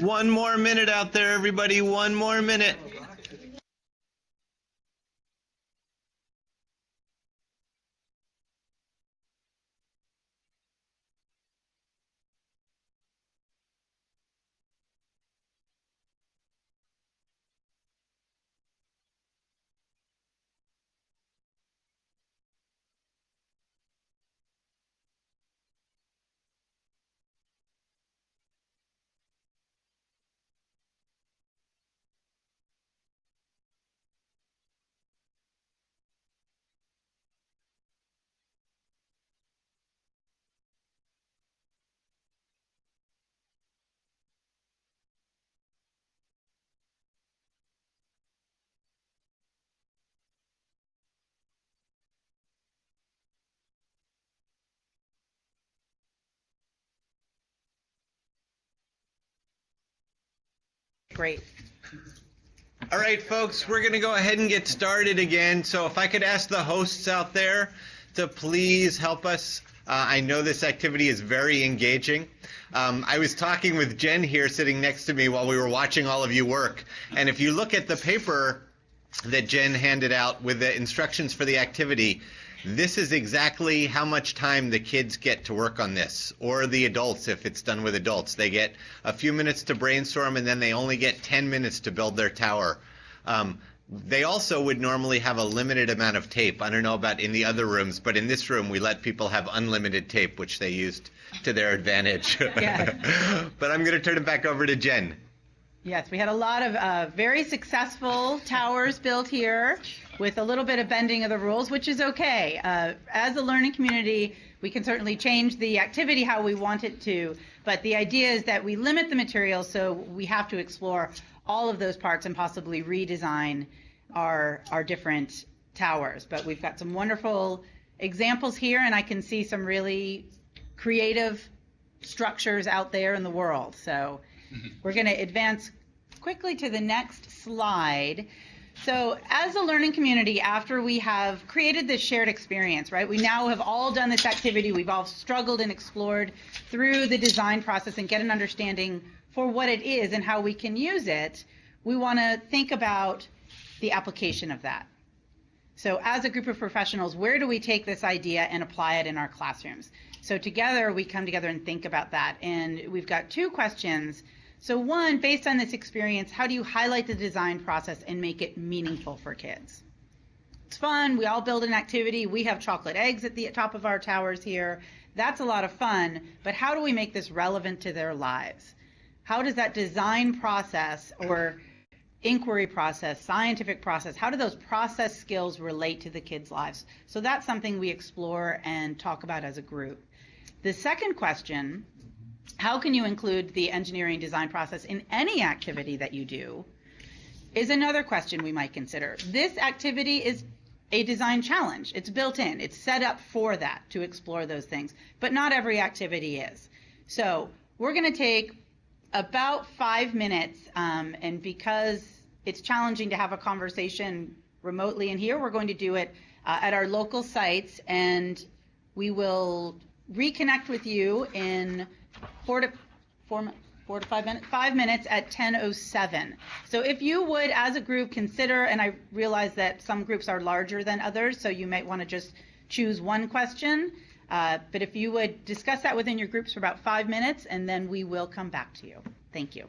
One more minute out there, everybody. 1 more minute. Great. All right, folks, we're going to go ahead and get started again. So if I could ask the hosts out there to please help us. I know this activity is very engaging. I was talking with Jen here sitting next to me while we were watching all of you work. And if you look at the paper that Jen handed out with the instructions for the activity, this is exactly how much time the kids get to work on this, or the adults if it's done with adults. They get a few minutes to brainstorm, and then they only get 10 minutes to build their tower. They also would normally have a limited amount of tape. I don't know about in the other rooms, but in this room we let people have unlimited tape, which they used to their advantage. Yes. But I'm going to turn it back over to Jen. Yes, we had a lot of very successful towers built here with a little bit of bending of the rules, which is okay. As a learning community, we can certainly change the activity how we want it to, but the idea is that we limit the material, so we have to explore all of those parts and possibly redesign our different towers. But we've got some wonderful examples here, and I can see some really creative structures out there in the world. So we're going to advance quickly to the next slide. So as a learning community, after we have created this shared experience, right, we now have all done this activity, we've all struggled and explored through the design process and get an understanding for what it is and how we can use it, we want to think about the application of that. So as a group of professionals, where do we take this idea and apply it in our classrooms? So together, we come together and think about that. And we've got 2 questions. So one, based on this experience, how do you highlight the design process and make it meaningful for kids? It's fun. We all build an activity. We have chocolate eggs at the top of our towers here. That's a lot of fun, but how do we make this relevant to their lives? How does that design process or inquiry process, scientific process, how do those process skills relate to the kids' lives? So that's something we explore and talk about as a group. The second question, how can you include the engineering design process in any activity that you do, is another question we might consider. This activity is a design challenge. It's built in. It's set up for that, to explore those things. But not every activity is. So we're going to take about 5 minutes, and because it's challenging to have a conversation remotely in here, we're going to do it at our local sites, and we will reconnect with you in 5 minutes at 10:07. So if you would, as a group, consider, and I realize that some groups are larger than others, so you might want to just choose one question, but if you would discuss that within your groups for about 5 minutes, and then we will come back to you. Thank you.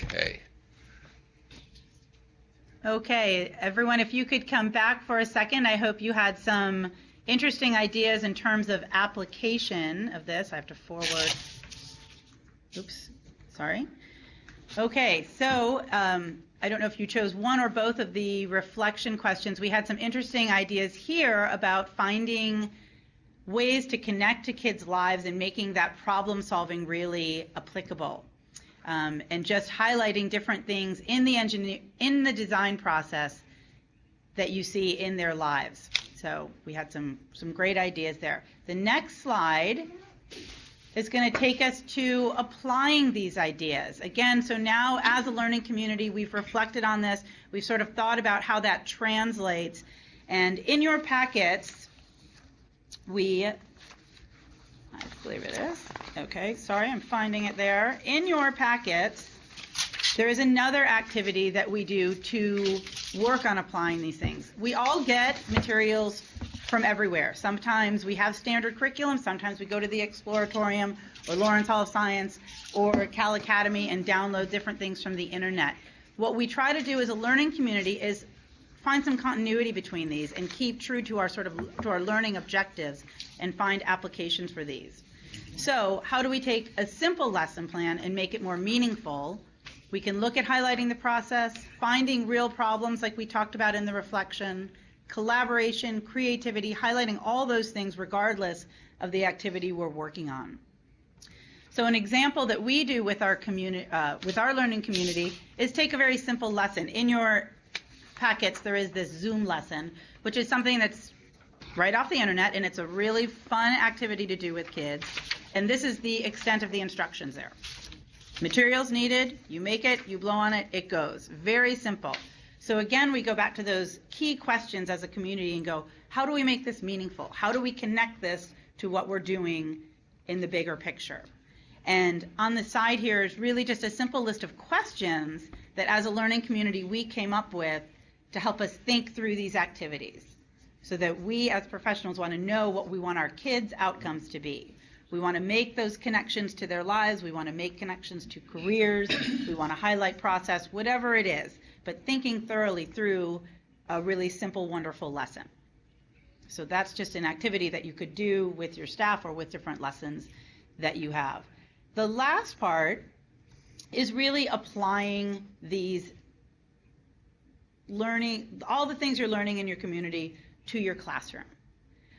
Okay. Okay, everyone, if you could come back for a second, I hope you had some interesting ideas in terms of application of this. I have to forward. Oops, sorry. Okay, so I don't know if you chose one or both of the reflection questions. We had some interesting ideas here about finding ways to connect to kids' lives and making that problem solving really applicable. And just highlighting different things in the design process that you see in their lives. So we had some great ideas there. The next slide is going to take us to applying these ideas. Again, so now as a learning community, we've reflected on this. We've sort of thought about how that translates. And in your packets, I believe it is. Okay, sorry, I'm finding it there. In your packets, there is another activity that we do to work on applying these things. We all get materials from everywhere. Sometimes we have standard curriculum, sometimes we go to the Exploratorium or Lawrence Hall of Science or Cal Academy and download different things from the internet. What we try to do as a learning community is find some continuity between these and keep true to our learning objectives and find applications for these. So how do we take a simple lesson plan and make it more meaningful? We can look at highlighting the process, finding real problems like we talked about in the reflection, collaboration, creativity, highlighting all those things regardless of the activity we're working on. So an example that we do with our learning community is take a very simple lesson. In your packets, there is this Zoom lesson, which is something that's right off the internet, and it's a really fun activity to do with kids. And this is the extent of the instructions there. Materials needed, you make it, you blow on it, it goes. Very simple. So again, we go back to those key questions as a community and go, how do we make this meaningful? How do we connect this to what we're doing in the bigger picture? And on the side here is really just a simple list of questions that as a learning community we came up with to help us think through these activities so that we as professionals want to know what we want our kids' outcomes to be. We want to make those connections to their lives. We want to make connections to careers. We want to highlight process, whatever it is, but thinking thoroughly through a really simple, wonderful lesson. So that's just an activity that you could do with your staff or with different lessons that you have. The last part is really applying these learning, all the things you're learning in your community to your classroom.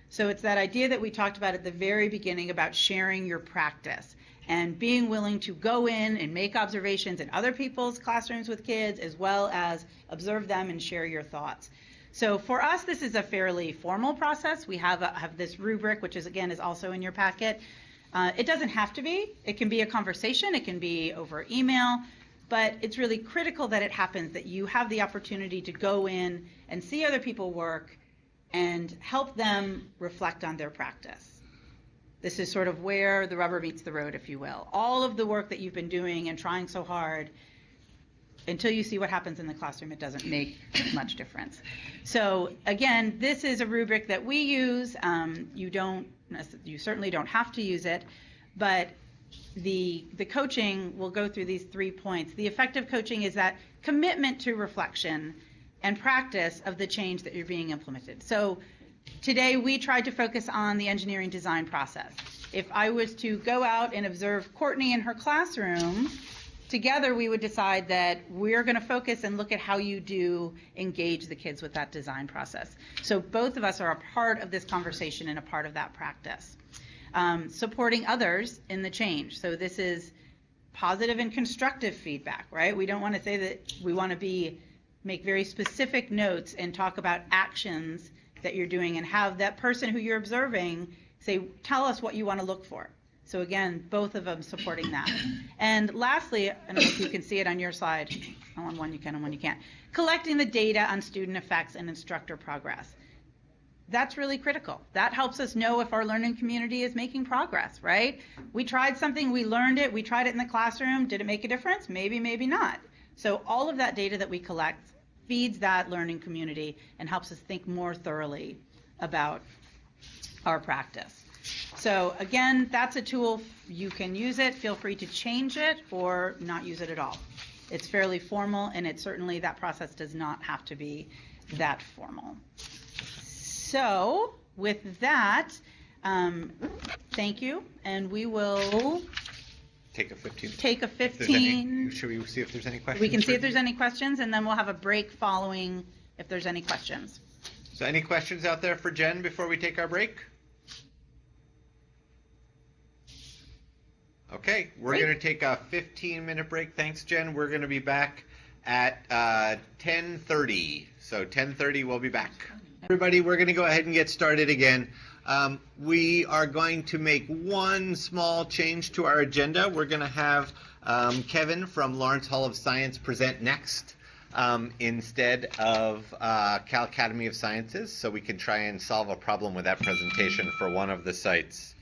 So it's that idea that we talked about at the very beginning about sharing your practice and being willing to go in and make observations in other people's classrooms with kids as well as observe them and share your thoughts. So for us, this is a fairly formal process. We have this rubric, which is also in your packet. It doesn't have to be. It can be a conversation. It can be over email. But it's really critical that it happens, that you have the opportunity to go in and see other people work and help them reflect on their practice. This is sort of where the rubber meets the road, if you will. All of the work that you've been doing and trying so hard, until you see what happens in the classroom, it doesn't make much difference. So again, this is a rubric that we use. You certainly don't have to use it, but the coaching will go through these 3 points. The effective coaching is that commitment to reflection and practice of the change that you're being implemented. So today we tried to focus on the engineering design process. If I was to go out and observe Courtney in her classroom, together we would decide that we're going to focus and look at how you do engage the kids with that design process. So both of us are a part of this conversation and a part of that practice. Supporting others in the change. So this is positive and constructive feedback, right? We don't want to say that we want to make very specific notes and talk about actions that you're doing and have that person who you're observing say, tell us what you want to look for. So again, both of them supporting that. And lastly, I don't know if you can see it on your slide. On one you can, on one you can't. Collecting the data on student effects and instructor progress. That's really critical. That helps us know if our learning community is making progress, right? We tried something, we learned it, we tried it in the classroom. Did it make a difference? Maybe, maybe not. So all of that data that we collect feeds that learning community and helps us think more thoroughly about our practice. So again, that's a tool. You can use it. Feel free to change it or not use it at all. It's fairly formal, and it certainly, that process does not have to be that formal. So with that, thank you, and we will Take a 15. take a If there's 15. Should we see if there's any questions? We can see if there's any questions, and then we'll have a break following if there's any questions. So any questions out there for Jen before we take our break? Okay, we're Great. going to take a 15-minute break. Thanks, Jen. We're going to be back at 10:30. So 10:30, we'll be back. Everybody, we're going to go ahead and get started again. We are going to make one small change to our agenda. We're going to have Kevin from Lawrence Hall of Science present next instead of Cal Academy of Sciences, so we can try and solve a problem with that presentation for one of the sites.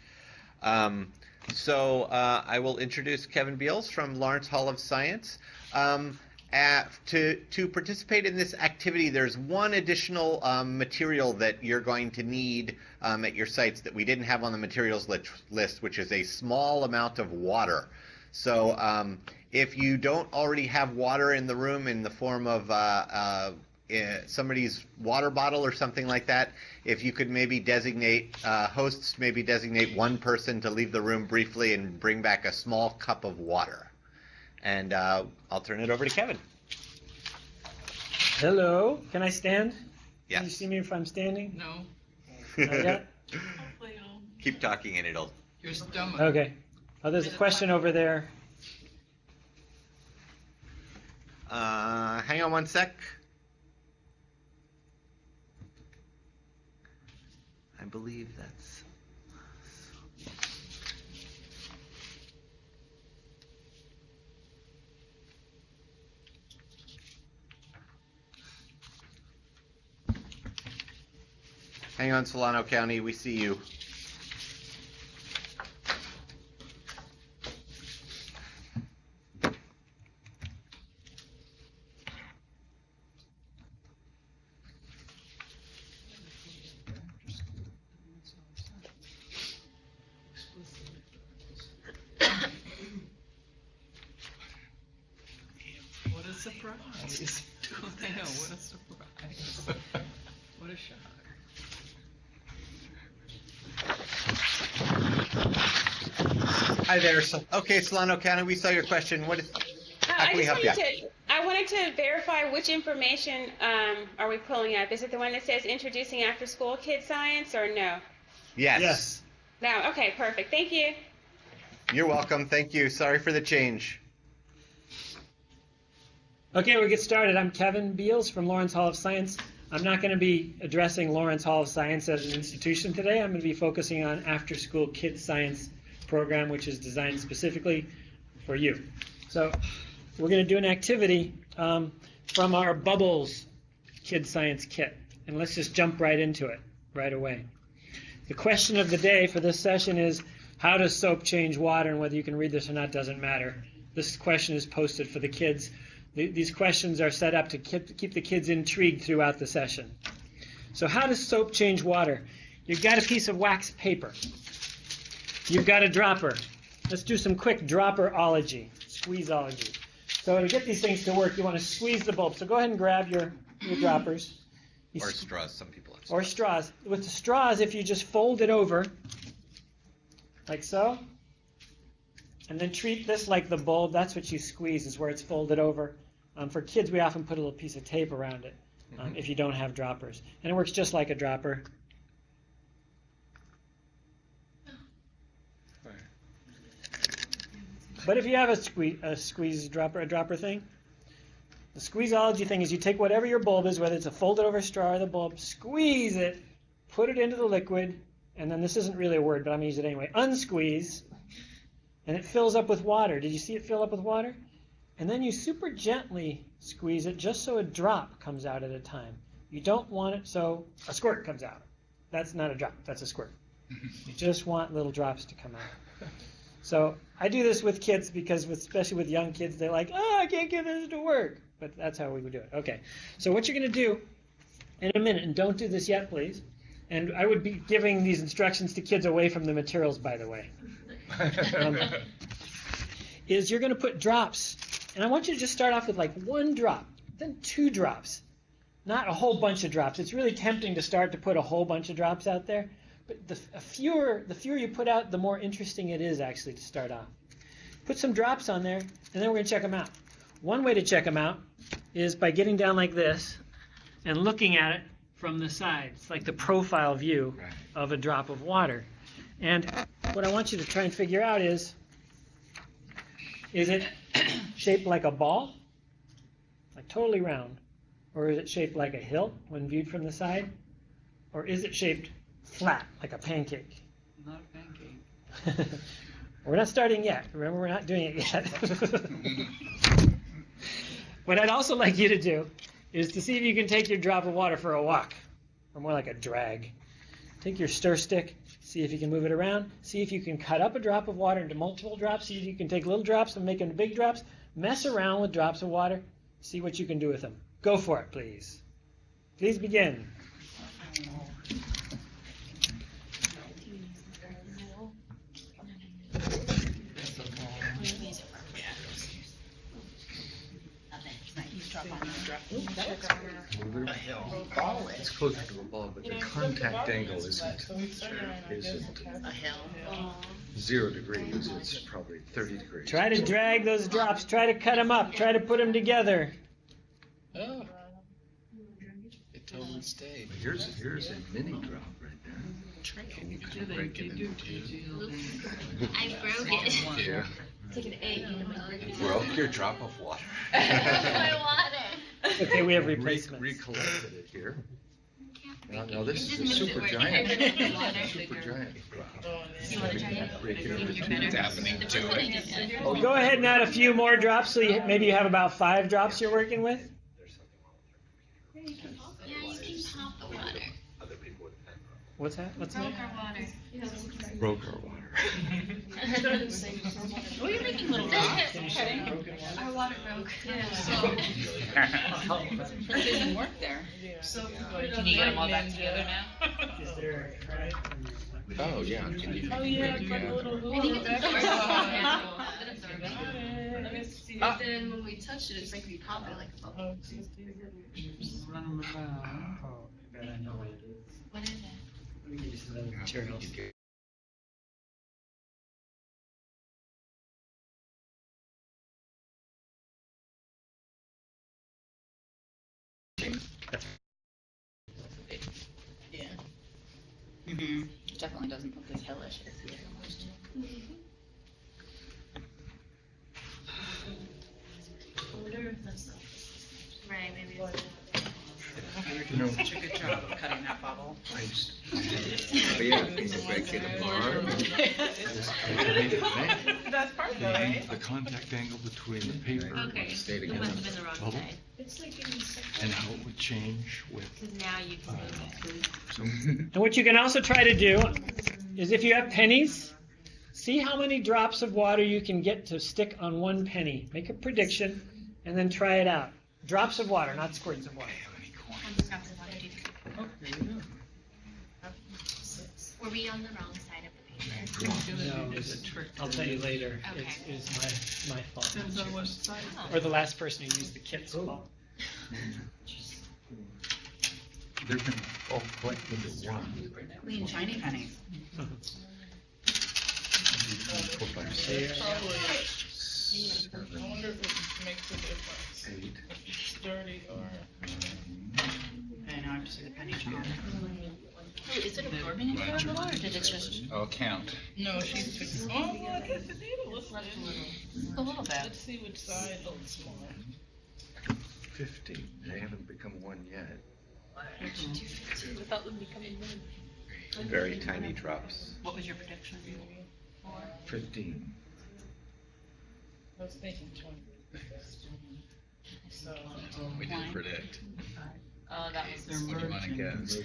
So I will introduce Kevin Beals from Lawrence Hall of Science. To participate in this activity, there's one additional material that you're going to need at your sites that we didn't have on the materials list, which is a small amount of water. So if you don't already have water in the room in the form of somebody's water bottle or something like that, if you could maybe designate, hosts maybe designate one person to leave the room briefly and bring back a small cup of water. And I'll turn it over to Kevin. Hello, can I stand? Yes. Can you see me if I'm standing? No, Not yet? hopefully I'll, Keep talking and it'll... your stomach. Okay. Oh, there's a question over there. Hang on one sec. I believe that's... Hang on, Solano County, we see you. What a surprise. I know, what a surprise. What a shock. Hi there. Okay, Solano County, we saw your question. What is... How can we help you? I wanted to verify which information are we pulling up. Is it the one that says introducing after school kids science or no? Yes. Yes. No, okay, perfect. Thank you. You're welcome. Thank you. Sorry for the change. Okay, we'll get started. I'm Kevin Beals from Lawrence Hall of Science. I'm not going to be addressing Lawrence Hall of Science as an institution today. I'm going to be focusing on after-school kids science program, which is designed specifically for you. So we're going to do an activity from our Bubbles Kids Science Kit. And let's just jump right into it right away. The question of the day for this session is, how does soap change water? And whether you can read this or not doesn't matter. This question is posted for the kids. These questions are set up to keep the kids intrigued throughout the session. So how does soap change water? You've got a piece of wax paper. You've got a dropper. Let's do some quick dropperology, squeezeology. So to get these things to work, you want to squeeze the bulb. So go ahead and grab your droppers. Or straws, some people have or straws. With the straws, if you just fold it over, like so, and then treat this like the bulb, that's what you squeeze, is where it's folded over. For kids, we often put a little piece of tape around it if you don't have droppers. And it works just like a dropper. But if you have a squeeze dropper, a dropper thing, the squeezeology thing is you take whatever your bulb is, whether it's a folded over straw or the bulb, squeeze it, put it into the liquid, and then this isn't really a word, but I'm going to use it anyway, unsqueeze, and it fills up with water. Did you see it fill up with water? And then you super gently squeeze it just so a drop comes out at a time. You don't want it so a squirt comes out. That's not a drop, that's a squirt. You just want little drops to come out. So I do this with kids because, especially with young kids, they're like, oh, I can't get this to work. But that's how we would do it. Okay, so what you're going to do in a minute, and don't do this yet, please, and I would be giving these instructions to kids away from the materials, by the way, is you're going to put drops And I want you to just start off with like 1 drop, then 2 drops, not a whole bunch of drops. It's really tempting to start to put a whole bunch of drops out there, but the fewer you put out, the more interesting it is actually to start off. Put some drops on there, and then we're going to check them out. One way to check them out is by getting down like this and looking at it from the side. It's like the profile view of a drop of water. And what I want you to try and figure out is it shaped like a ball, like totally round? Or is it shaped like a hill when viewed from the side? Or is it shaped flat, like a pancake? Not a pancake. We're not starting yet. Remember, we're not doing it yet. What I'd also like you to do is to see if you can take your drop of water for a walk, or more like a drag. Take your stir stick, see if you can move it around, see if you can cut up a drop of water into multiple drops, see if you can take little drops and make them big drops, mess around with drops of water, see what you can do with them. Go for it, please. Please begin. It's closer to a ball, but the contact angle isn't A hill. 0 degrees. It's probably 30 degrees. Try to drag those drops. Try to cut them up. Try to put them together. Oh. It totally stayed. Here's a mini drop right there. Can you kind of break it into 2? I broke it. Yeah. It's like an egg. You broke your drop of water. My water. Okay, we have replacements. Recollected it here. Now this It is a just super makes it giant. work. Super giant drop. You want to try it? Break it into You're 2. better. happening to it. Well, go ahead and add a few more drops. So maybe you have about 5 drops you're working with. Yeah, you can pop the water. What's that? What's Broke that? our water. Broke our water. Oh, you're making little rocks. Our water broke. It didn't work there. So can you get them all back together now? Is there a crack? Oh, yeah. Can you Oh, yeah, it's like a little I think it's Let me see. But then when we touch it, it's like we pop it like a bubble. Run them around. Oh, I bet I know what it is. What is it? Let me give you some other materials. Yeah. Mm-hmm. Definitely doesn't look as hellish as the other ones do. I wonder if that's right. Maybe it's You know, Such a good job of cutting that bubble. I just, yeah, can you break it apart? That's part of it, right? The contact angle between the paper okay. Stay It together. must have been the wrong Bubble. side. and how it would change with. Because now you can move it. So, And what you can also try to do is if you have pennies, see how many drops of water you can get to stick on 1 penny. Make a prediction and then try it out. Drops of water, not squirts of water. Were we on the wrong side of the paper? No, I'll tell you later. Okay. It's my fault. Depends on what side. Or the last person who used the kit's fault. they're going to all collect into one. Clean, shiny pennies. 4, 5, 6, I wonder if it makes a difference. 8. If it's dirty or. And now I have to see the penny jar. Oh, is it absorbing into it a little, or did it just I'll count. No, she's fixing. Oh, well, I guess it did a little bit. A little bit. Let's see which side looks more. 15. They haven't become 1 yet. without them becoming one? Very tiny drops. What was your prediction? 15. I was thinking 20. So. We did predict. Oh, that was What do you want to guess?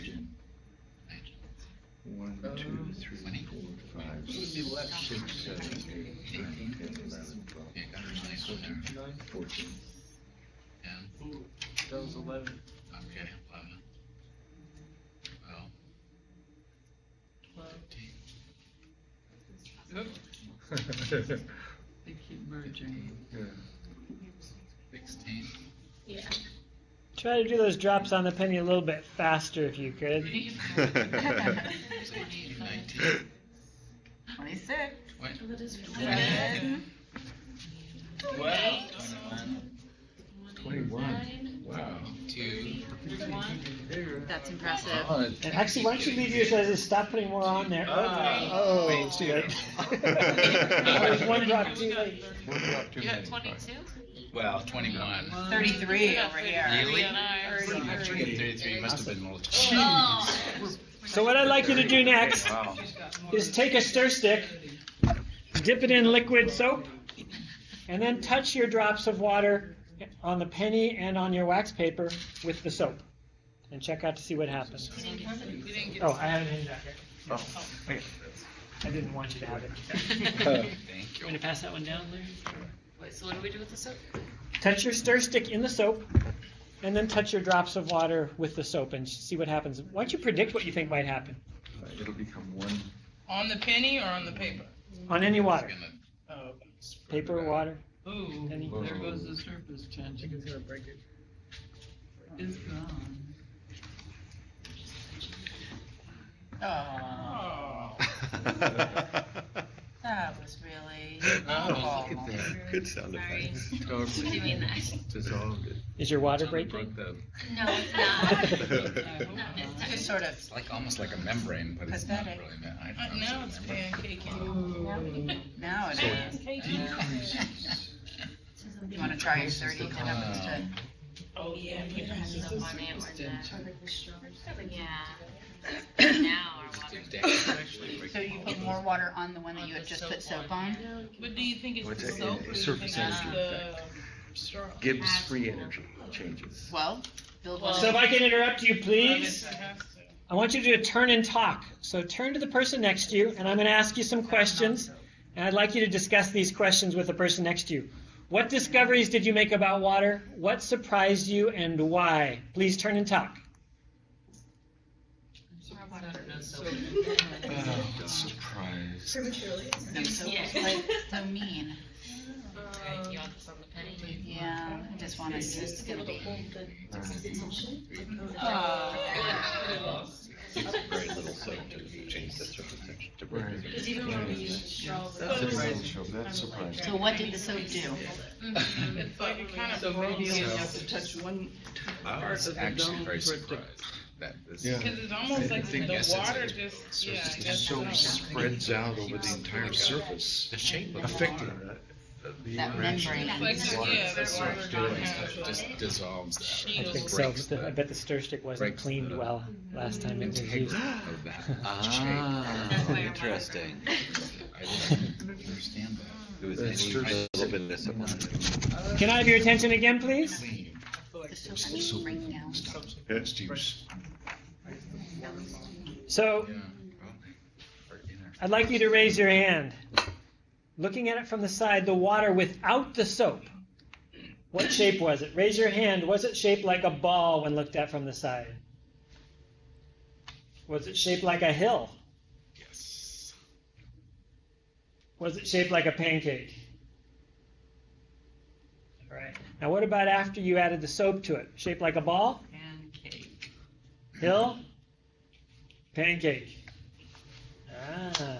1, 2, 3, 4, 5, 6, 7, 8, 9, 10, 11, 12, Yeah, got her nice one there. 14. And, That was 11. okay, 11. 15. They keep merging. Yeah. 16. Yeah. Try to do those drops on the penny a little bit faster if you could. 19. 26. What? Oh, that is Good. 21. Wow. 2. That's impressive. Oh, And actually, why don't you leave yours as is? Stop putting more on there. Oh, Wait, good. There's one drop too late. One drop too You got many. 22? well, 21. 33 over here. Really? Thirty-three. 33 must have been multiple. So what I'd like you to do next Wow. is take a stir stick, dip it in liquid soap, and then touch your drops of water on the penny and on your wax paper with the soap. And check out to see what happens. Oh, I have it in back here. Oh, wait. I didn't want you to have it. Thank You you. want to pass that one down, Larry? Wait, so what do we do with the soap? Touch your stir stick in the soap, and then touch your drops of water with the soap and see what happens. Why don't you predict what you think might happen It'll become one. On the penny or on the paper? on any water? Oh. Paper, water? Ooh, Any- there goes the surface tension. It's gonna break it. It's gone. Oh, that was really. Oh, awful. Good sound Sorry. effects. Doing that. Dissolved it. Is your water breaking? No, it's not. Not this Just sort of. It's like almost like a membrane, but it's not Pathetic. really. Now it's pancaking. Now it So is. decreases. You want to try your 30 and up instead? Oh, yeah. It depends on it or the. Yeah. Now our water. So you put more water on the one that you had just put soap on? But do you think it's What's the that? soap or do you Surface think it's energy the straw? Gibbs free energy changes. Well, build Well- one. So if I can interrupt you, I please. guess it has to. I want you to do a turn and talk. So turn to the person next to you, and I'm going to ask you some questions, and I'd like you to discuss these questions with the person next to you. What discoveries did you make about water? What surprised you, and why? Please turn and talk. Oh, surprise. No soap. Like, so mean. Okay, you want this on the penny? Yeah, I just want to use gonna be. Very little soap to change the surface tension to break it. Because even when we use straws. That's surprising. That's surprising. So what did the soap do? It's like it kind of So maybe you froze. have to touch one I part was of the actually dome very for it to. surprised that this. Yeah. Because it's almost like the Yes, it's water a just, yeah, I surface guess So it so. spreads out over the entire surface, The shape of affecting the That interaction. membrane. It's like, Water. yeah, the water It just just dissolves that. Sheet I of think so. breaks the- I bet the stir stick wasn't breaks cleaned the well last time it was used. of that Ah, interesting. I didn't understand that. There was That's any true. little bit of soap. Can I have your attention again, please? Clean. The soap needs to break down. It's juice. So Yeah. Or inner. I'd like you to raise your hand. Looking at it from the side, the water without the soap. What shape was it? Raise your hand. Was it shaped like a ball when looked at from the side? Was it shaped like a hill? Yes. Was it shaped like a pancake? All right. Now, what about after you added the soap to it? Shaped like a ball? Pancake. Hill? Pancake. Ah.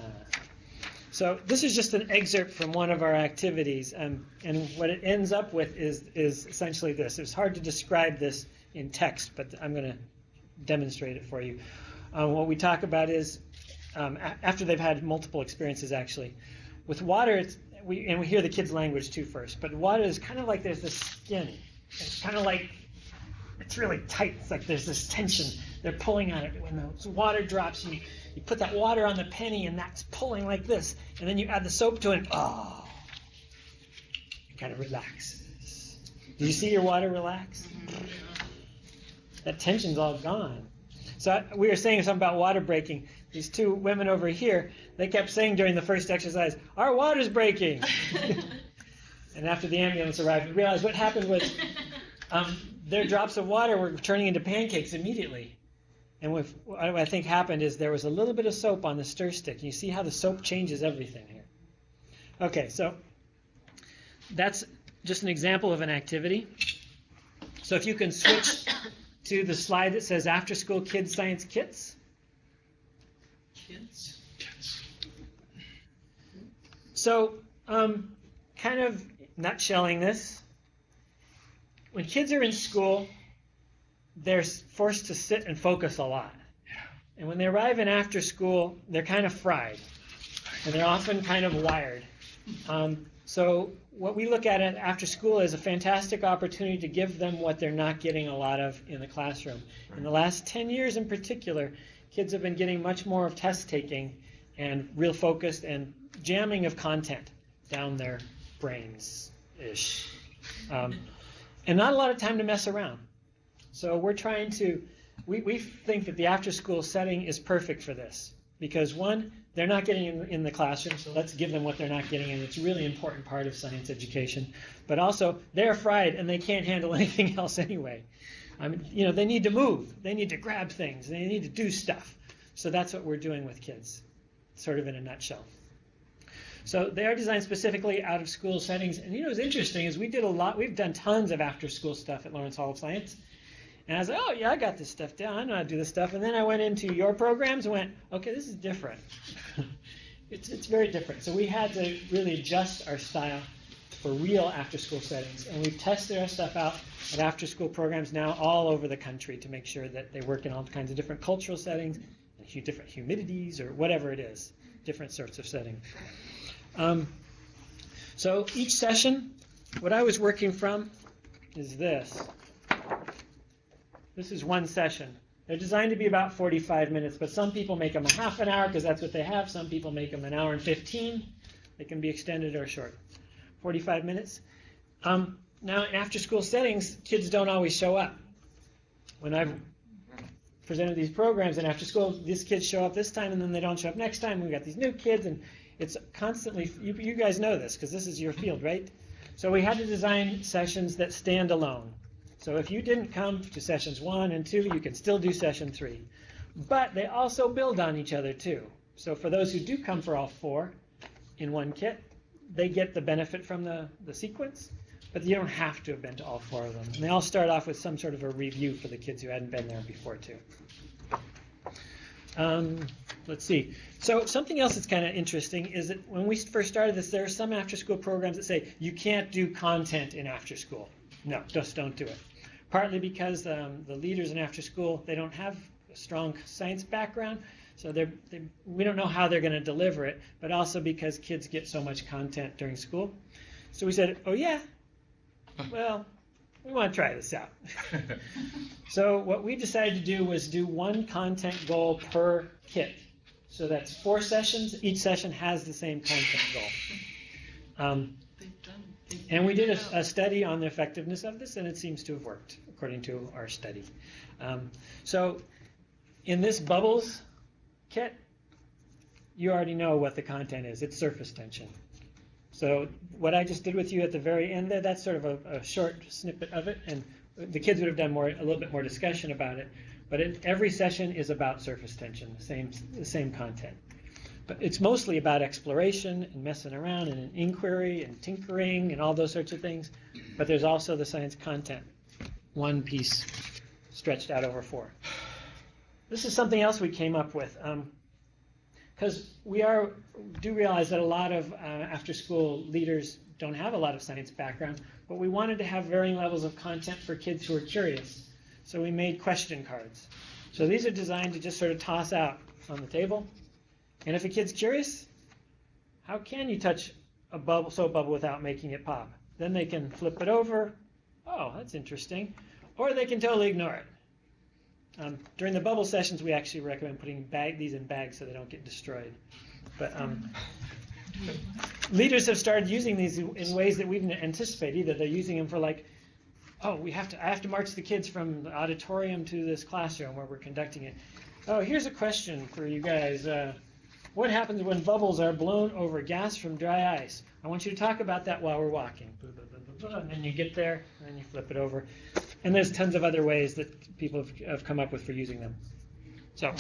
So this is just an excerpt from one of our activities, and what it ends up with is essentially this. It's hard to describe this in text, but I'm going to demonstrate it for you. What we talk about is, after they've had multiple experiences actually, with water, we hear the kids' language too first, but water is kind of like there's this skin. It's kind of like, it's really tight. It's like there's this tension. They're pulling on it. When the water drops, you put that water on the penny, and that's pulling like this. And then you add the soap to it. Oh, it kind of relaxes. Do you see your water relax? That tension's all gone. So we were saying something about water breaking. These two women over here, they kept saying during the first exercise, "Our water's breaking." And after the ambulance arrived, we realized what happened was their drops of water were turning into pancakes immediately. And what I think happened is there was a little bit of soap on the stir stick. You see how the soap changes everything here. Okay, so that's just an example of an activity. So if you can switch to the slide that says After School Kids Science Kits. Kids? So kind of nutshelling this. When kids are in school, they're forced to sit and focus a lot. And when they arrive in after school, they're kind of fried. And they're often kind of wired. So what we look at after school is a fantastic opportunity to give them what they're not getting a lot of in the classroom. In the last 10 years in particular, kids have been getting much more of test taking and real focused and jamming of content down their brains-ish. And not a lot of time to mess around. So we're trying to, we think that the after-school setting is perfect for this. Because one, they're not getting in the classroom, so let's give them what they're not getting, and it's a really important part of science education. But also, they're fried, and they can't handle anything else anyway. They need to move. They need to grab things. They need to do stuff. So that's what we're doing with kids, sort of in a nutshell. So they are designed specifically out of school settings. And what's interesting is we've done tons of after-school stuff at Lawrence Hall of Science. And I was like, oh, yeah, I got this stuff down. I know how to do this stuff. And then I went into your programs and went, okay, this is different. It's very different. So we had to really adjust our style for real after-school settings. And we've tested our stuff out at after-school programs now all over the country to make sure that they work in all kinds of different cultural settings, different humidities, or whatever it is, different sorts of settings. So each session, what I was working from is this. This is one session. They're designed to be about 45 minutes, but some people make them a half an hour because that's what they have. Some people make them an hour and 15. They can be extended or short. 45 minutes. Now, in after-school settings, kids don't always show up. When I've presented these programs in after school, these kids show up this time and then they don't show up next time. We've got these new kids, and it's constantly, you guys know this because this is your field, right? So we had to design sessions that stand alone. So if you didn't come to sessions 1 and 2, you can still do session 3. But they also build on each other too. So for those who do come for all 4 in one kit, they get the benefit from the sequence, but you don't have to have been to all 4 of them. And they all start off with some sort of a review for the kids who hadn't been there before too. Let's see. So something else that's kind of interesting is that when we first started this, there are some after-school programs that say you can't do content in after-school. No, just don't do it. Partly because the leaders in after-school, they don't have a strong science background, so we don't know how they're going to deliver it, but also because kids get so much content during school. So we said, oh yeah, well, we want to try this out. So what we decided to do was do one content goal per kit. So that's 4 sessions. Each session has the same content goal. And we did a study on the effectiveness of this, and it seems to have worked, according to our study. So in this bubbles kit, you already know what the content is. It's surface tension. So what I just did with you at the very end there, that's sort of a short snippet of it, and the kids would have done a little bit more discussion about it. But every session is about surface tension, the same content. But it's mostly about exploration and messing around and inquiry and tinkering and all those sorts of things. But there's also the science content, one piece stretched out over 4. This is something else we came up with. Because we do realize that a lot of after-school leaders don't have a lot of science background, but we wanted to have varying levels of content for kids who are curious. So we made question cards. So these are designed to just sort of toss out on the table. And if a kid's curious, how can you touch a soap bubble without making it pop? Then they can flip it over. Oh, that's interesting. Or they can totally ignore it. During the bubble sessions, we actually recommend putting these in bags so they don't get destroyed. But leaders have started using these in ways that we didn't anticipate either. They're using them for like, oh, I have to march the kids from the auditorium to this classroom where we're conducting it. Oh, here's a question for you guys. What happens when bubbles are blown over gas from dry ice? I want you to talk about that while we're walking. And then you get there, and then you flip it over. And there's tons of other ways that people have come up with for using them. So,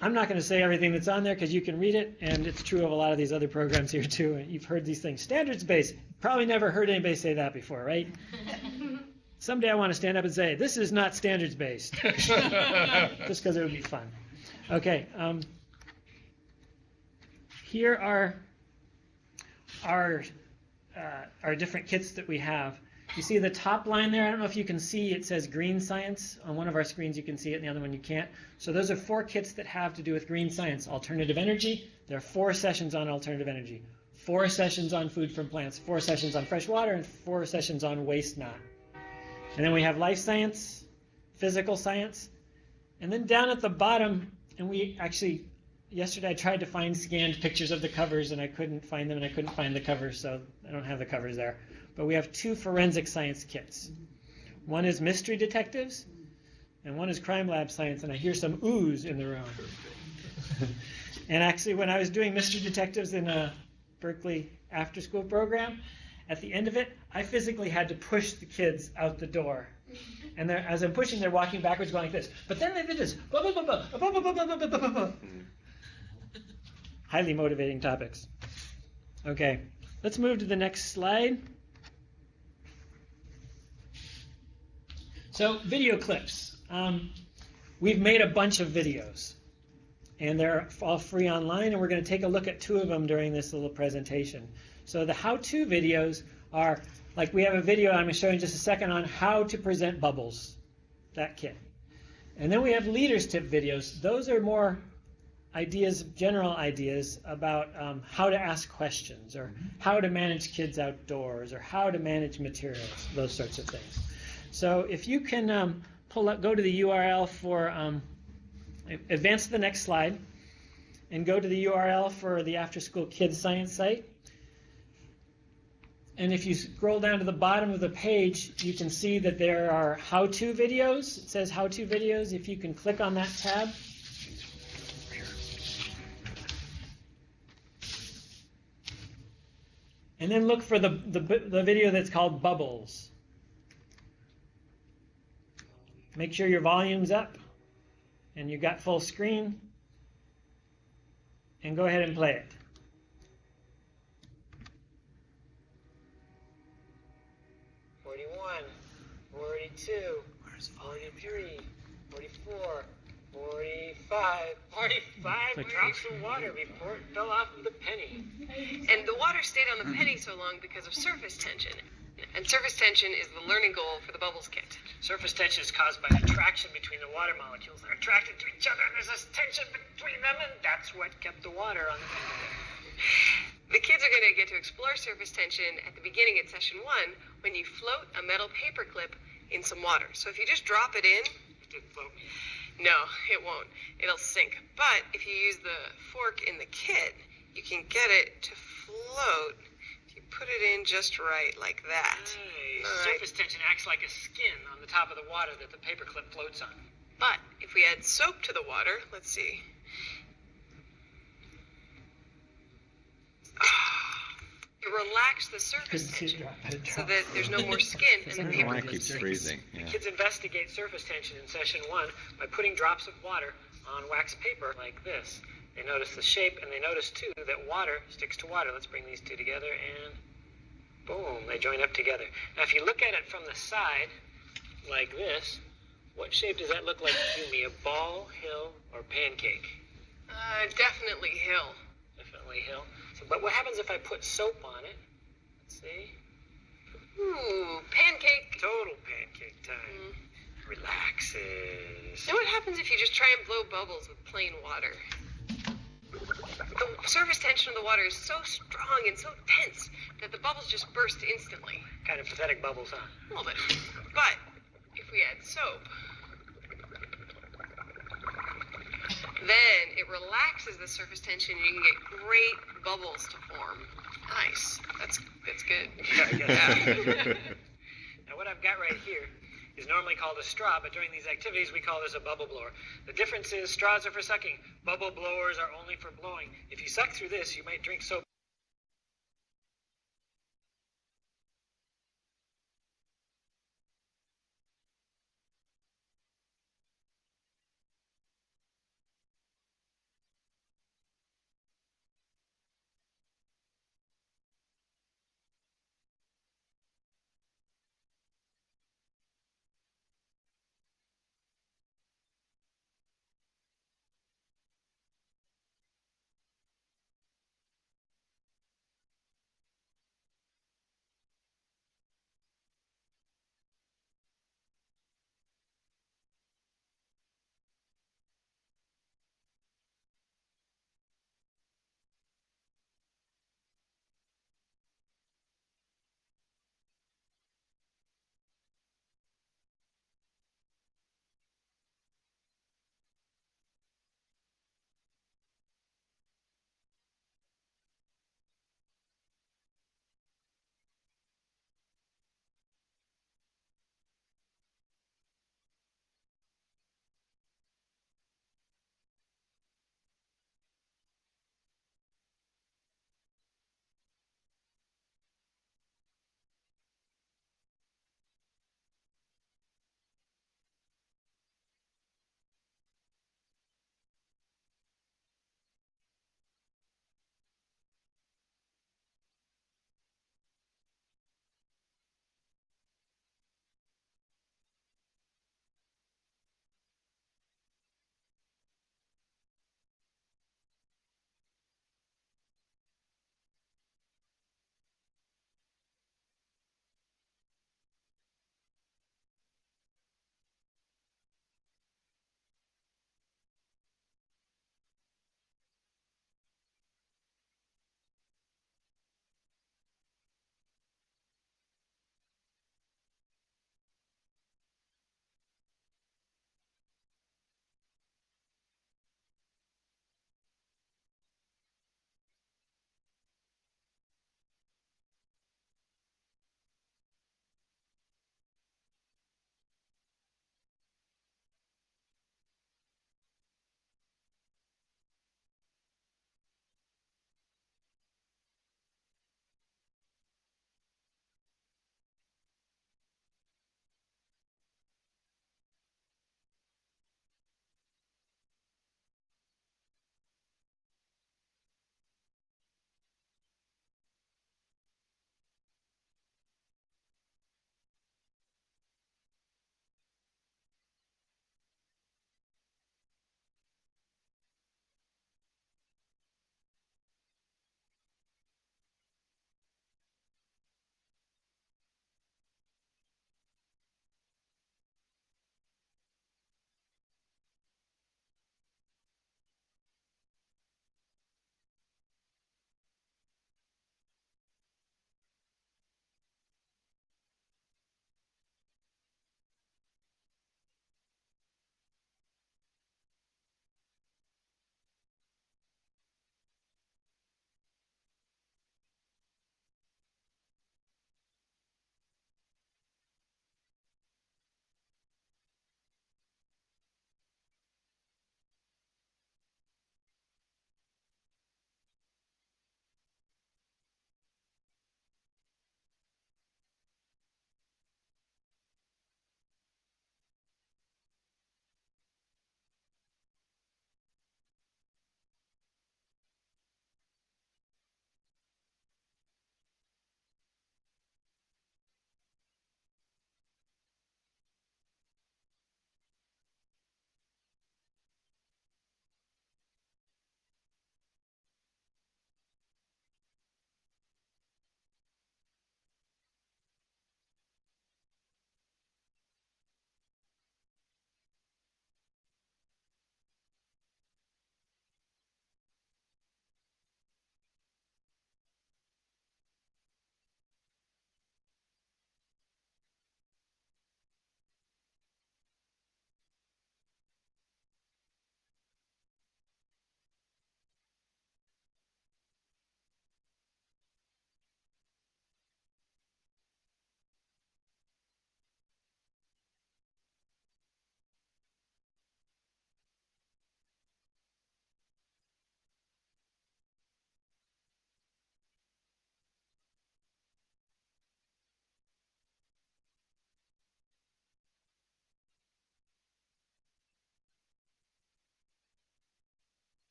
I'm not going to say everything that's on there because you can read it, and it's true of a lot of these other programs here too. You've heard these things. Standards-based. Probably never heard anybody say that before, right? Someday I want to stand up and say, this is not standards-based. Just because it would be fun. Okay. Here are our different kits that we have. You see the top line there? I don't know if you can see. It says green science. On one of our screens you can see it, and the other one you can't. So those are 4 kits that have to do with green science. Alternative energy. There are 4 sessions on alternative energy. 4 sessions on food from plants. 4 sessions on fresh water, and 4 sessions on waste not. And then we have life science, physical science. And then down at the bottom, and we actually, yesterday I tried to find scanned pictures of the covers, and I couldn't find them, and I couldn't find the covers, so I don't have the covers there. But we have 2 forensic science kits. One is mystery detectives, and one is crime lab science, and I hear some oohs in the room. And actually, when I was doing mystery detectives in a Berkeley after-school program, at the end of it, I physically had to push the kids out the door. And as I'm pushing, they're walking backwards going like this. But then they did this. Highly motivating topics. Okay, let's move to the next slide. So video clips. We've made a bunch of videos, and they're all free online, and we're going to take a look at 2 of them during this little presentation. So the how-to videos are, like we have a video I'm going to show you in just a second on how to present bubbles, that kit. And then we have leaders tip videos. Those are more ideas, general ideas about how to ask questions, or how to manage kids outdoors, or how to manage materials, those sorts of things. So if you can go to the URL for, advance to the next slide, and go to the URL for the After School Kids Science site. And if you scroll down to the bottom of the page, you can see that there are how-to videos. It says how-to videos. If you can click on that tab. And then look for the video that's called Bubbles. Make sure your volume's up and you've got full screen. And go ahead and play it. Forty-two, 43, 44, 45, 45 drops of water before it fell off of the penny. And the water stayed on the penny so long because of surface tension. And surface tension is the learning goal for the bubbles kit. Surface tension is caused by attraction between the water molecules. They're attracted to each other, and there's this tension between them, and that's what kept the water on the penny. The kids are going to get to explore surface tension at the beginning at session 1 when you float a metal paperclip in some water. So if you just drop it in, It didn't float. no, it won't. It'll sink. But if you use the fork in the kit, you can get it to float. If you put it in just right, like that. Surface tension acts like a skin on the top of the water that the paperclip floats on. But if we add soap to the water, let's see. You relax the surface tension so that there's no more skin and the paper keeps freezing. The kids investigate surface tension in session 1 by putting drops of water on wax paper like this. They notice the shape, and they notice too that water sticks to water. Let's bring these 2 together, and boom, they join up together. Now if you look at it from the side like this, what shape does that look like to me? A ball, hill, or pancake? Definitely hill. Definitely hill. So, but what happens if I put soap on it? Let's see. Ooh, pancake. Total pancake time. Relaxes. Now what happens if you just try and blow bubbles with plain water? The surface tension of the water is so strong and so tense that the bubbles just burst instantly. Kind of pathetic bubbles, huh? A little bit. But if we add soap, then it relaxes the surface tension and you can get great bubbles to form. Nice. That's good. Yeah. Now what I've got right here is normally called a straw, but during these activities we call this a bubble blower. The difference is straws are for sucking. Bubble blowers are only for blowing. If you suck through this, you might drink soap.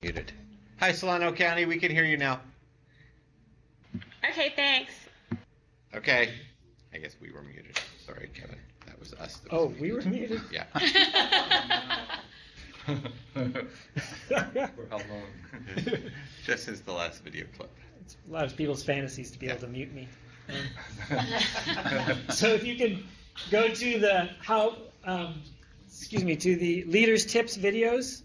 Muted. Hi, Solano County. We can hear you now. Okay, thanks. Okay. I guess we were muted. Sorry, Kevin. That was us. That Oh, was we were muted? Yeah. For how long? Just as the last video clip. It's a lot of people's fantasies to be able to mute me. So if you can go to the to the Leaders Tips videos.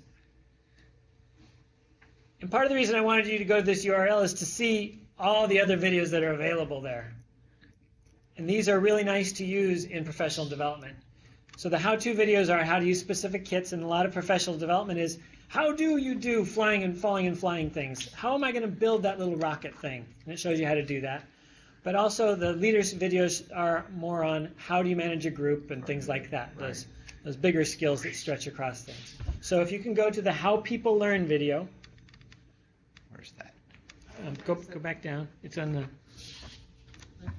And part of the reason I wanted you to go to this URL is to see all the other videos that are available there. And these are really nice to use in professional development. So the how-to videos are how to use specific kits, and a lot of professional development is how do you do flying and falling and flying things? How am I going to build that little rocket thing? And it shows you how to do that. But also the leaders videos are more on how do you manage a group and things like that, those bigger skills that stretch across things. So if you can go to the How People Learn video. Where's that? Go back down. It's on the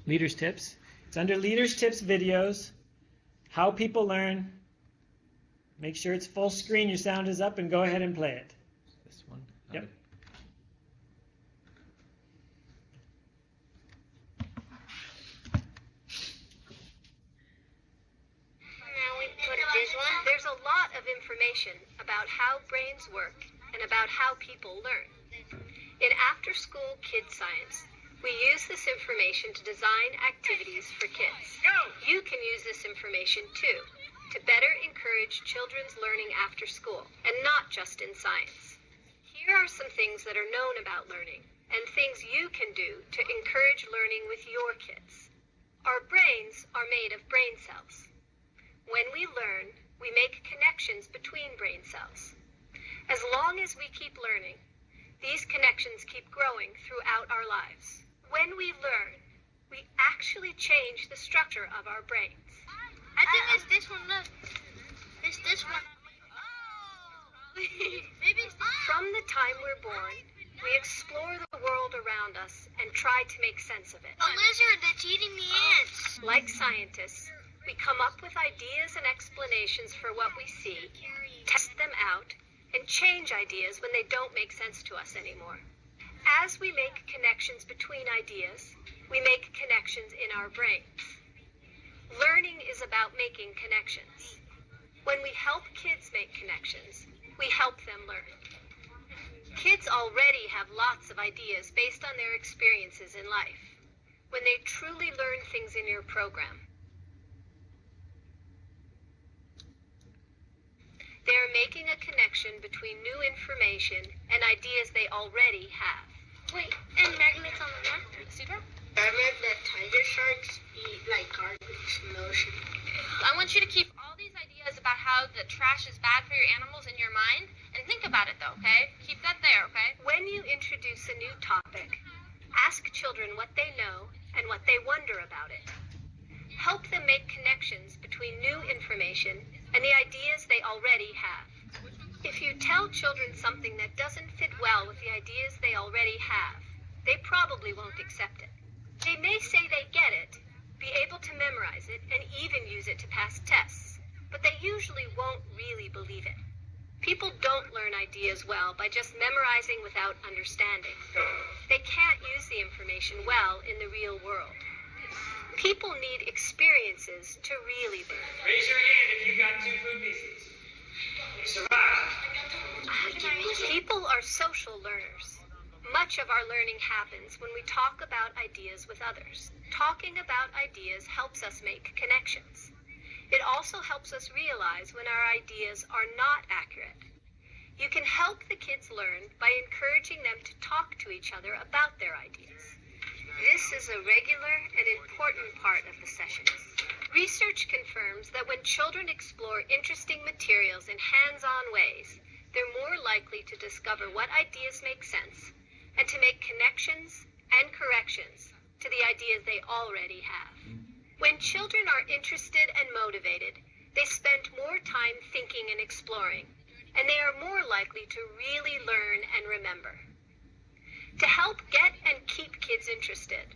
Leaders Tips. It's under Leaders Tips videos. How People Learn. Make sure it's full screen, your sound is up, and go ahead and play it. This one? Yep. There's a lot of information about how brains work and about how people learn. In after-school kids science, we use this information to design activities for kids. You can use this information too, to better encourage children's learning after school, and not just in science. Here are some things that are known about learning, and things you can do to encourage learning with your kids. Our brains are made of brain cells. When we learn, we make connections between brain cells. As long as we keep learning, these connections keep growing throughout our lives. When we learn, we actually change the structure of our brains. I think it's this one, look. It's this one. Maybe it's from the time we're born, we explore the world around us and try to make sense of it. A lizard that's eating the ants. Like scientists, we come up with ideas and explanations for what we see, test them out, and change ideas when they don't make sense to us anymore. As we make connections between ideas, we make connections in our brains. Learning is about making connections. When we help kids make connections, we help them learn. Kids already have lots of ideas based on their experiences in life. When they truly learn things in your program, they are making a connection between new information and ideas they already have. Wait, and magnets on the map? See that? I read that tiger sharks eat like garbage in the ocean. I want you to keep all these ideas about how the trash is bad for your animals in your mind, and think about it though, okay? Keep that there, okay? When you introduce a new topic, ask children what they know and what they wonder about it. Help them make connections between new information and the ideas they already have. If you tell children something that doesn't fit well with the ideas they already have, they probably won't accept it. They may say they get it, be able to memorize it, and even use it to pass tests, but they usually won't really believe it. People don't learn ideas well by just memorizing without understanding. They can't use the information well in the real world. People need experiences to really learn. Raise your hand if you got 2 food pieces. You survived. People are social learners. Much of our learning happens when we talk about ideas with others. Talking about ideas helps us make connections. It also helps us realize when our ideas are not accurate. You can help the kids learn by encouraging them to talk to each other about their ideas. This is a regular and important part of the sessions. Research confirms that when children explore interesting materials in hands-on ways, they're more likely to discover what ideas make sense and to make connections and corrections to the ideas they already have. When children are interested and motivated, they spend more time thinking and exploring, and they are more likely to really learn and remember. To help get and keep kids interested,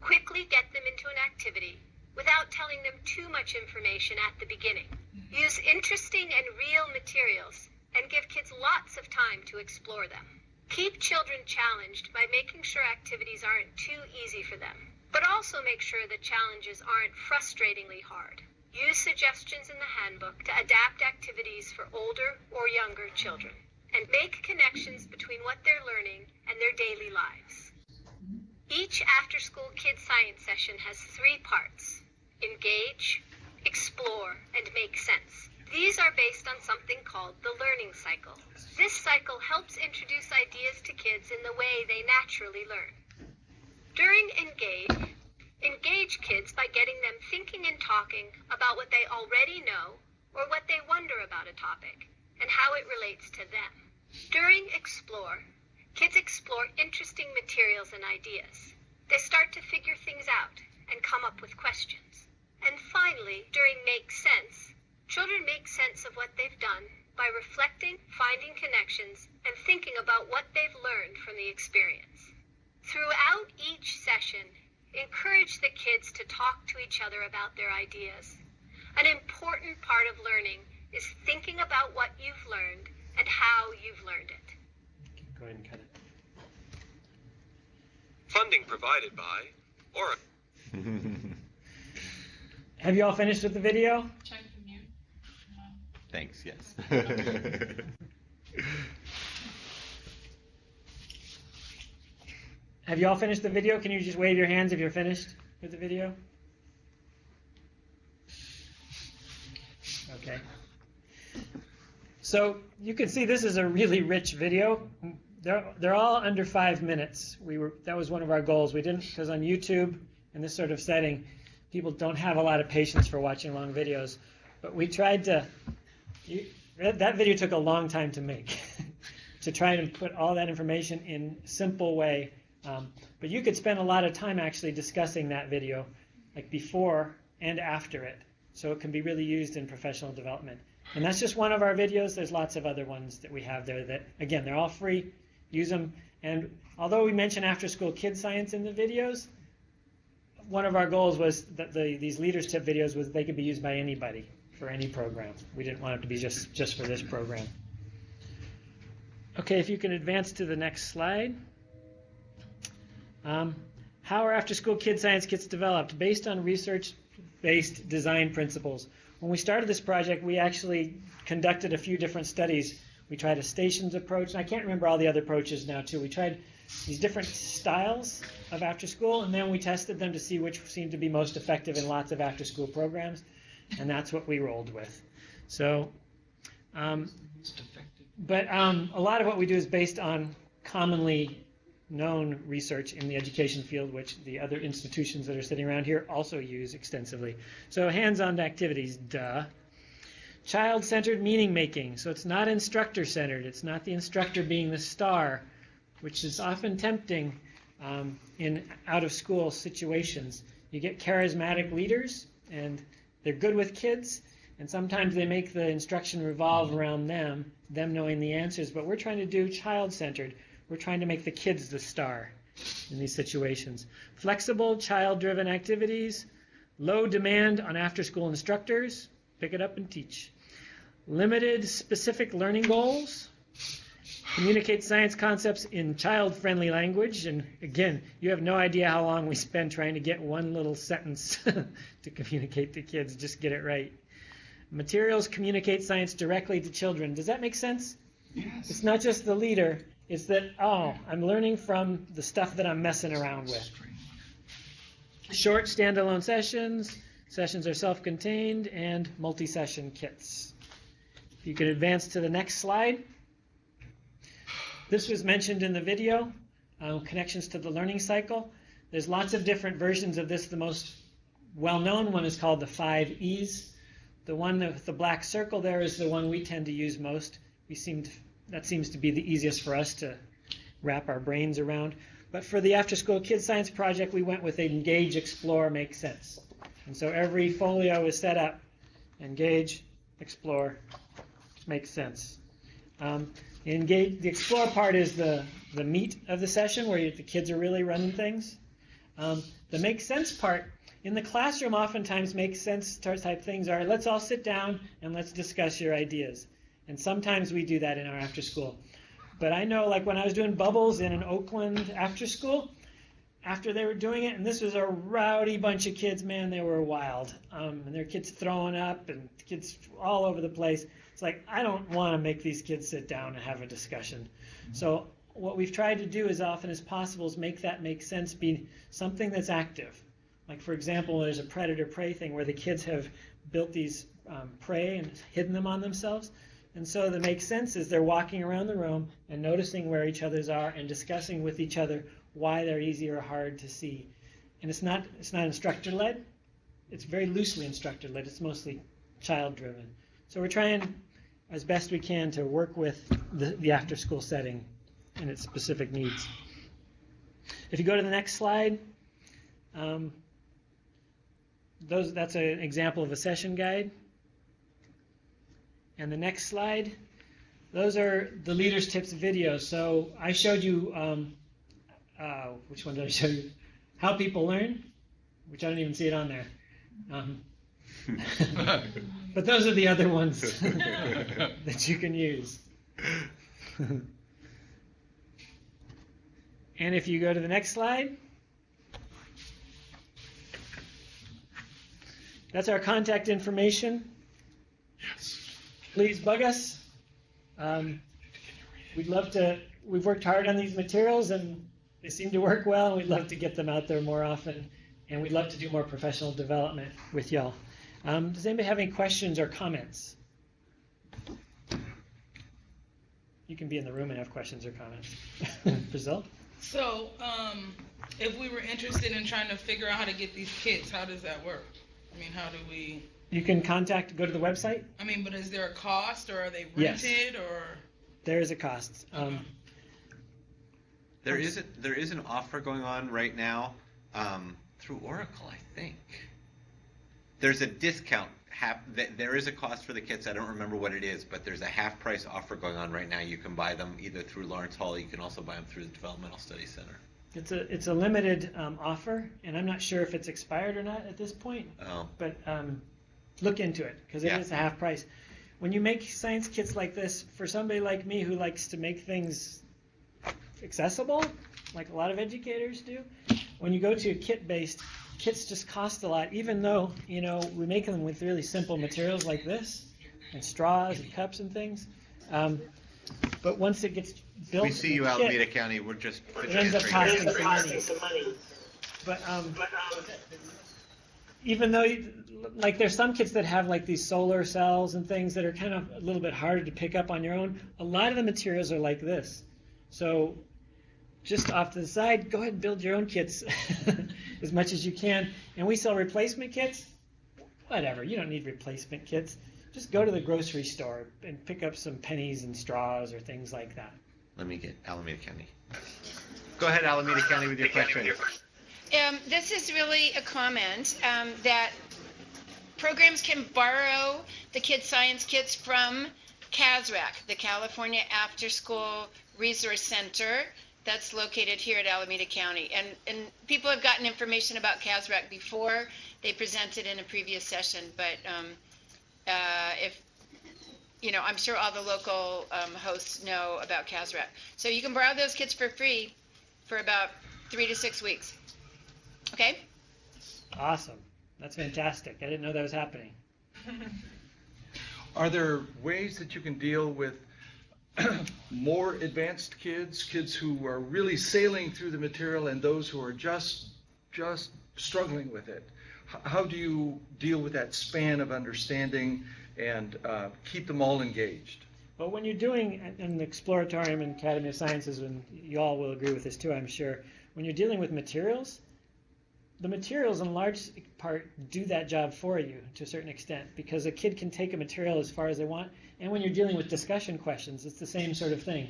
quickly get them into an activity without telling them too much information at the beginning. Use interesting and real materials and give kids lots of time to explore them. Keep children challenged by making sure activities aren't too easy for them, but also make sure the challenges aren't frustratingly hard. Use suggestions in the handbook to adapt activities for older or younger children, and make connections between what they're learning and their daily lives. Each after-school kids science session has 3 parts: engage, explore, and make sense. These are based on something called the learning cycle. This cycle helps introduce ideas to kids in the way they naturally learn. During engage kids by getting them thinking and talking about what they already know or what they wonder about a topic and how it relates to them. During explore, kids explore interesting materials and ideas. They start to figure things out and come up with questions. And finally, during make sense, children make sense of what they've done by reflecting, finding connections, and thinking about what they've learned from the experience. Throughout each session, encourage the kids to talk to each other about their ideas. An important part of learning is thinking about what you've learned and how you've learned it. Go ahead and cut it. Funding provided by Oracle. Have you all finished with the video? Check the mute. Thanks, yes. Have you all finished the video? Can you just wave your hands if you're finished with the video? Okay. So you can see this is a really rich video. They're all under 5 minutes. That was one of our goals. We didn't, because on YouTube in this sort of setting, people don't have a lot of patience for watching long videos. But we tried to. That video took a long time to make, to try and put all that information in a simple way. But you could spend a lot of time actually discussing that video, like before and after it. So it can be really used in professional development. And that's just one of our videos. There's lots of other ones that we have there that, again, they're all free. Use them. And although we mention after-school kids science in the videos, one of our goals was that these leaders tip videos was they could be used by anybody for any program. We didn't want it to be just for this program. Okay, if you can advance to the next slide. How are after-school kids science kits developed? Based on research-based design principles. When we started this project, we actually conducted a few different studies. We tried a stations approach, and I can't remember all the other approaches now too. We tried these different styles of after-school, and then we tested them to see which seemed to be most effective in lots of after-school programs, and that's what we rolled with. So, but a lot of what we do is based on commonly known research in the education field, which the other institutions that are sitting around here also use extensively. So hands-on activities, duh. Child-centered meaning making. So it's not instructor-centered. It's not the instructor being the star, which is often tempting in out-of-school situations. You get charismatic leaders, and they're good with kids, and sometimes they make the instruction revolve around them knowing the answers, but we're trying to do child-centered. We're trying to make the kids the star in these situations. Flexible, child-driven activities, low demand on after-school instructors, pick it up and teach. Limited specific learning goals, communicate science concepts in child-friendly language, and again, you have no idea how long we spend trying to get one little sentence to communicate to kids, just get it right. Materials communicate science directly to children. Does that make sense? Yes. It's not just the leader. It's that, oh, I'm learning from the stuff that I'm messing around with. Short standalone sessions. Sessions are self-contained, and multi-session kits. If you could advance to the next slide. This was mentioned in the video, connections to the learning cycle. There's lots of different versions of this. The most well-known one is called the 5 E's. The one with the black circle there is the one we tend to use most. That seems to be the easiest for us to wrap our brains around. But for the after-school kids science project, we went with engage, explore, make sense. And so every folio is set up, engage, explore, make sense. The explore part is the meat of the session where the kids are really running things. The make sense part, in the classroom oftentimes make sense type things are, let's all sit down and let's discuss your ideas. And sometimes we do that in our after school. But I know, like when I was doing bubbles in an Oakland after school, after they were doing it, and this was a rowdy bunch of kids, man, they were wild. And there were kids throwing up and kids all over the place. It's like, I don't want to make these kids sit down and have a discussion. So what we've tried to do as often as possible is make that make sense, be something that's active. Like, for example, there's a predator-prey thing where the kids have built these prey and hidden them on themselves. And so the make sense is they're walking around the room and noticing where each other's are and discussing with each other why they're easy or hard to see. And it's not instructor-led. It's very loosely instructor-led. It's mostly child-driven. So we're trying as best we can to work with the after-school setting and its specific needs. If you go to the next slide, that's an example of a session guide. And the next slide, those are the Leaders Tips videos. So I showed you, which one did I show you? How people learn, which I don't even see it on there. But those are the other ones that you can use. And if you go to the next slide, that's our contact information. Yes. Please bug us. We'd love to. We've worked hard on these materials and they seem to work well, and we'd love to get them out there more often. And we'd love to do more professional development with y'all. Does anybody have any questions or comments? You can be in the room and have questions or comments. Brazil? So, if we were interested in trying to figure out how to get these kits, how does that work? I mean, how do we... You can go to the website. I mean, but is there a cost, or are they Yes. rented, or... There is a cost. There is an offer going on right now through Oracle, I think. There's a discount. There is a cost for the kits. I don't remember what it is, but there's a half price offer going on right now. You can buy them either through Lawrence Hall. You can also buy them through the Developmental Studies Center. It's a limited offer, and I'm not sure if it's expired or not at this point. Oh. But look into it, because it is a half price. When you make science kits like this, for somebody like me who likes to make things accessible, like a lot of educators do, when you go to a kit-based, kits just cost a lot, even though, we make them with really simple materials like this, and straws and cups and things. But once it gets built, we see you, Alameda County. We're just. It ends up costing some money. But even though, there's some kits that have these solar cells and things that are kind of a little bit harder to pick up on your own, a lot of the materials are like this. So just off to the side, go ahead and build your own kits as much as you can. And we sell replacement kits. Whatever, you don't need replacement kits. Just go to the grocery store and pick up some pennies and straws or things like that. Let me get Alameda County. Go ahead, Alameda County, with your question. This is really a comment that programs can borrow the Kids Science Kits from CASRAC, the California After School Resource Center. That's located here at Alameda County. And people have gotten information about CASRAC before. They presented in a previous session, but I'm sure all the local hosts know about CASRAC. So you can borrow those kits for free for about 3 to 6 weeks. Okay? Awesome. That's fantastic. I didn't know that was happening. Are there ways that you can deal with more advanced kids who are really sailing through the material and those who are just struggling with it? How do you deal with that span of understanding and keep them all engaged? Well, when you're doing in the Exploratorium and Academy of Sciences, and you all will agree with this too, I'm sure, when you're dealing with materials, the materials in large part do that job for you to a certain extent, because a kid can take a material as far as they want. And when you're dealing with discussion questions, it's the same sort of thing.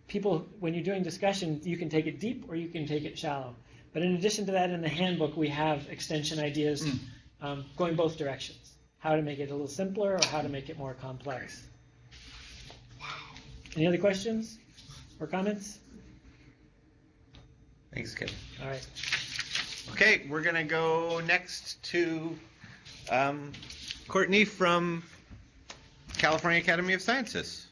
People, when you're doing discussion, you can take it deep or you can take it shallow. But in addition to that, in the handbook, we have extension ideas going both directions. How to make it a little simpler or how to make it more complex. Wow. Any other questions or comments? Thanks, Kevin. All right. Okay, we're going to go next to Courtney from California Academy of Sciences.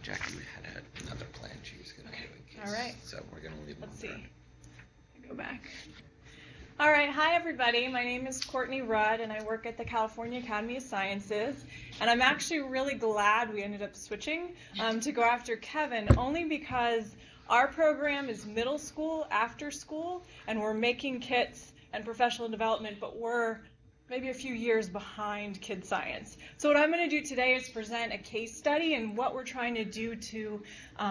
Jackie had another plan she was going to do in case. All right. So we're going to leave. Let's see. Go back. All right. Hi, everybody. My name is Courtney Rudd, and I work at the California Academy of Sciences. And I'm actually really glad we ended up switching to go after Kevin, only because our program is middle school, after school, and we're making kits and professional development, but we're maybe a few years behind Kid Science. So what I'm going to do today is present a case study and what we're trying to do to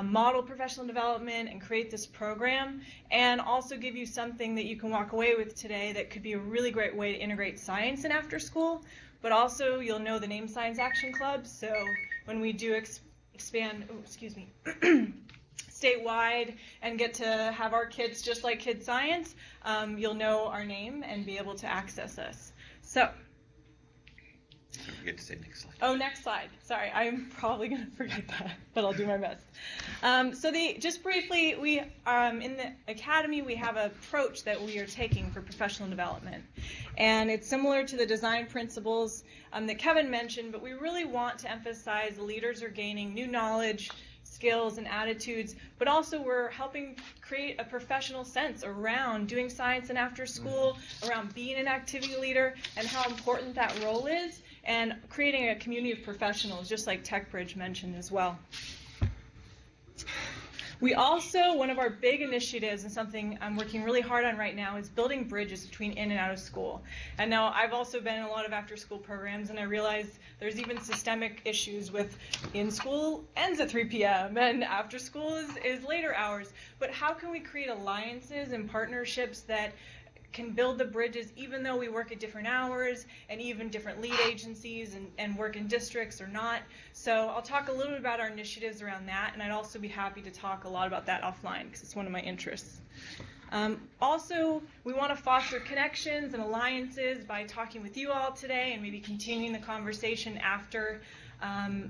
model professional development and create this program, and also give you something that you can walk away with today that could be a really great way to integrate science in after school, but also you'll know the name Science Action Club, so when we do expand, statewide and get to have our kids just like Kid Science, you'll know our name and be able to access us. So, don't forget to say next slide. Oh, next slide. Sorry, I'm probably going to forget that, but I'll do my best. Just briefly, we in the academy we have an approach that we are taking for professional development, and it's similar to the design principles that Kevin mentioned, but we really want to emphasize leaders are gaining new knowledge, skills, and attitudes, but also we're helping create a professional sense around doing science and after school, around being an activity leader, and how important that role is, and creating a community of professionals, just like Techbridge mentioned as well. We also, one of our big initiatives, and something I'm working really hard on right now, is building bridges between in and out of school. And now I've also been in a lot of after-school programs, and I realize there's even systemic issues with in-school ends at 3 p.m. and after school is later hours. But how can we create alliances and partnerships that can build the bridges even though we work at different hours and even different lead agencies and work in districts or not. So I'll talk a little bit about our initiatives around that, and I'd also be happy to talk a lot about that offline because it's one of my interests. Also, we want to foster connections and alliances by talking with you all today and maybe continuing the conversation after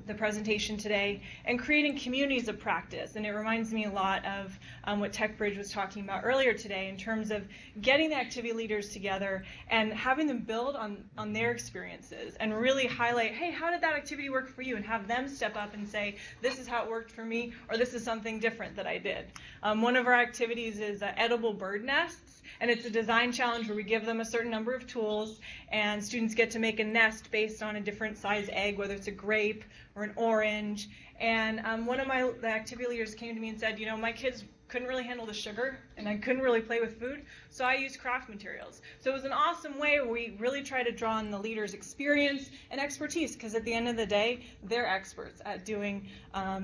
the presentation today, and creating communities of practice. And it reminds me a lot of what Techbridge was talking about earlier today in terms of getting the activity leaders together and having them build on their experiences and really highlight, hey, how did that activity work for you? And have them step up and say, this is how it worked for me, or this is something different that I did. One of our activities is edible bird nests. And it's a design challenge where we give them a certain number of tools, and students get to make a nest based on a different size egg, whether it's a grape or an orange. And one of the activity leaders came to me and said, you know, my kids couldn't really handle the sugar, and I couldn't really play with food, so I used craft materials. So it was an awesome way where we really try to draw on the leader's experience and expertise, because at the end of the day, they're experts at doing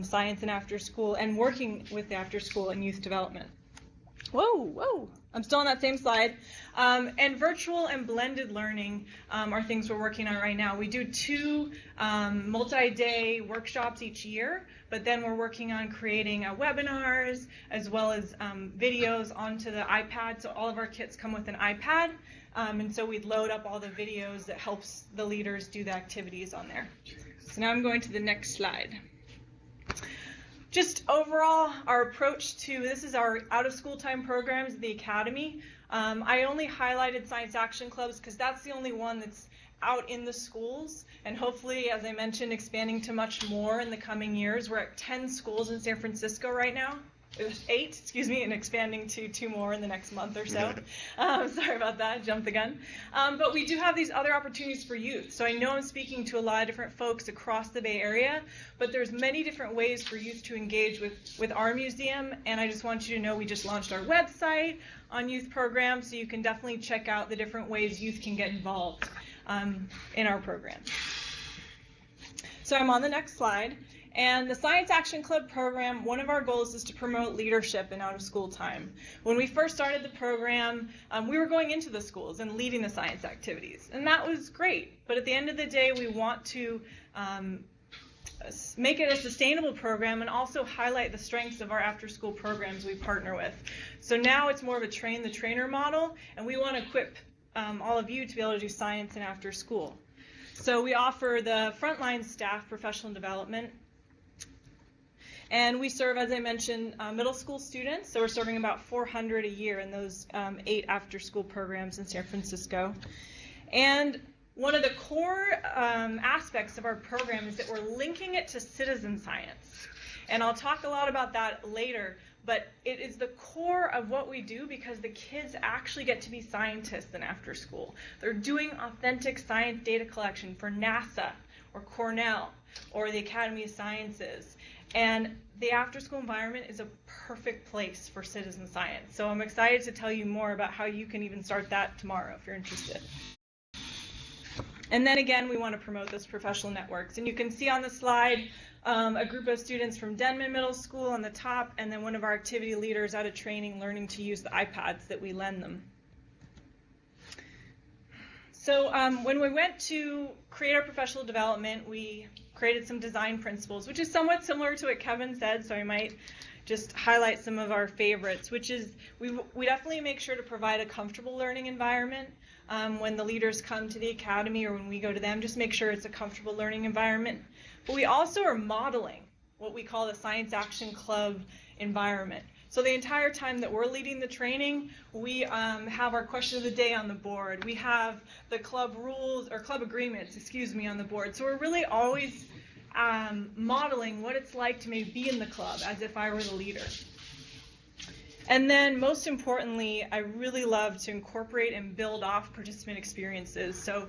science and after school and working with the after school and youth development. Whoa, I'm still on that same slide. And virtual and blended learning are things we're working on right now. We do 2 multi-day workshops each year, but then we're working on creating webinars as well as videos onto the iPad. So all of our kits come with an iPad, and so we'd load up all the videos that helps the leaders do the activities on there. So now I'm going to the next slide. Just overall, our approach to, this is our out-of-school time programs at the Academy. I only highlighted Science Action Clubs because that's the only one that's out in the schools, and hopefully, as I mentioned, expanding to much more in the coming years. We're at 10 schools in San Francisco right now. It was 8, and expanding to 2 more in the next month or so. Sorry about that, jumped the gun. But we do have these other opportunities for youth. So I know I'm speaking to a lot of different folks across the Bay Area, but there's many different ways for youth to engage with our museum, and I just want you to know we just launched our website on youth programs, so you can definitely check out the different ways youth can get involved in our program. So I'm on the next slide. And the Science Action Club program, one of our goals is to promote leadership in out-of-school time. When we first started the program, we were going into the schools and leading the science activities, and that was great. But at the end of the day, we want to make it a sustainable program and also highlight the strengths of our after-school programs we partner with. So now it's more of a train-the-trainer model, and we want to equip all of you to be able to do science and after school. So we offer the frontline staff professional development. And we serve, as I mentioned, middle school students. So we're serving about 400 a year in those 8 after-school programs in San Francisco. And one of the core aspects of our program is that we're linking it to citizen science. And I'll talk a lot about that later, but it is the core of what we do because the kids actually get to be scientists in after school. They're doing authentic science data collection for NASA or Cornell or the Academy of Sciences. And the after-school environment is a perfect place for citizen science. So I'm excited to tell you more about how you can even start that tomorrow if you're interested. And then again, we want to promote those professional networks. And you can see on the slide a group of students from Denman Middle School on the top, and then one of our activity leaders out of training learning to use the iPads that we lend them. So when we went to create our professional development, we created some design principles, which is somewhat similar to what Kevin said, so I might just highlight some of our favorites, which is we definitely make sure to provide a comfortable learning environment when the leaders come to the academy or when we go to them, just make sure it's a comfortable learning environment. But we also are modeling what we call the Science Action Club environment. So the entire time that we're leading the training, we have our question of the day on the board. We have the club rules, or club agreements, excuse me, on the board. So we're really always modeling what it's like to maybe be in the club as if I were the leader. And then most importantly, I really love to incorporate and build off participant experiences. So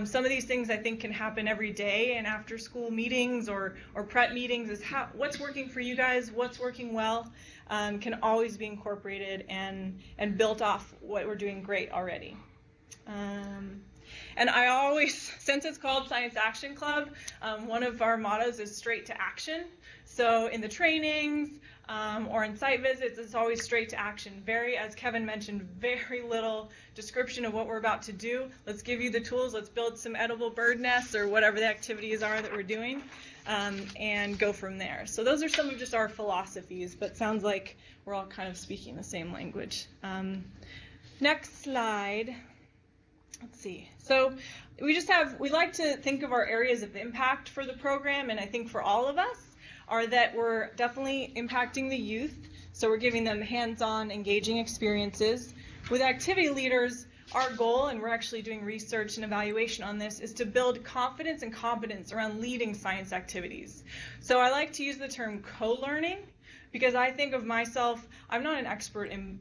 some of these things I think can happen every day in after school meetings or prep meetings is what's working for you guys, what's working well, can always be incorporated and built off what we're doing great already. And I always, since it's called Science Action Club, one of our mottos is straight to action. So in the trainings or in site visits, it's always straight to action. As Kevin mentioned, very little description of what we're about to do. Let's give you the tools. Let's build some edible bird nests or whatever the activities are that we're doing and go from there. So those are some of just our philosophies, but sounds like we're all kind of speaking the same language. Next slide. Let's see. So we like to think of our areas of impact for the program, and I think for all of us are that we're definitely impacting the youth. So we're giving them hands-on, engaging experiences. With activity leaders, our goal, and we're actually doing research and evaluation on this, is to build confidence and competence around leading science activities. So I like to use the term co-learning, because I think of myself, I'm not an expert in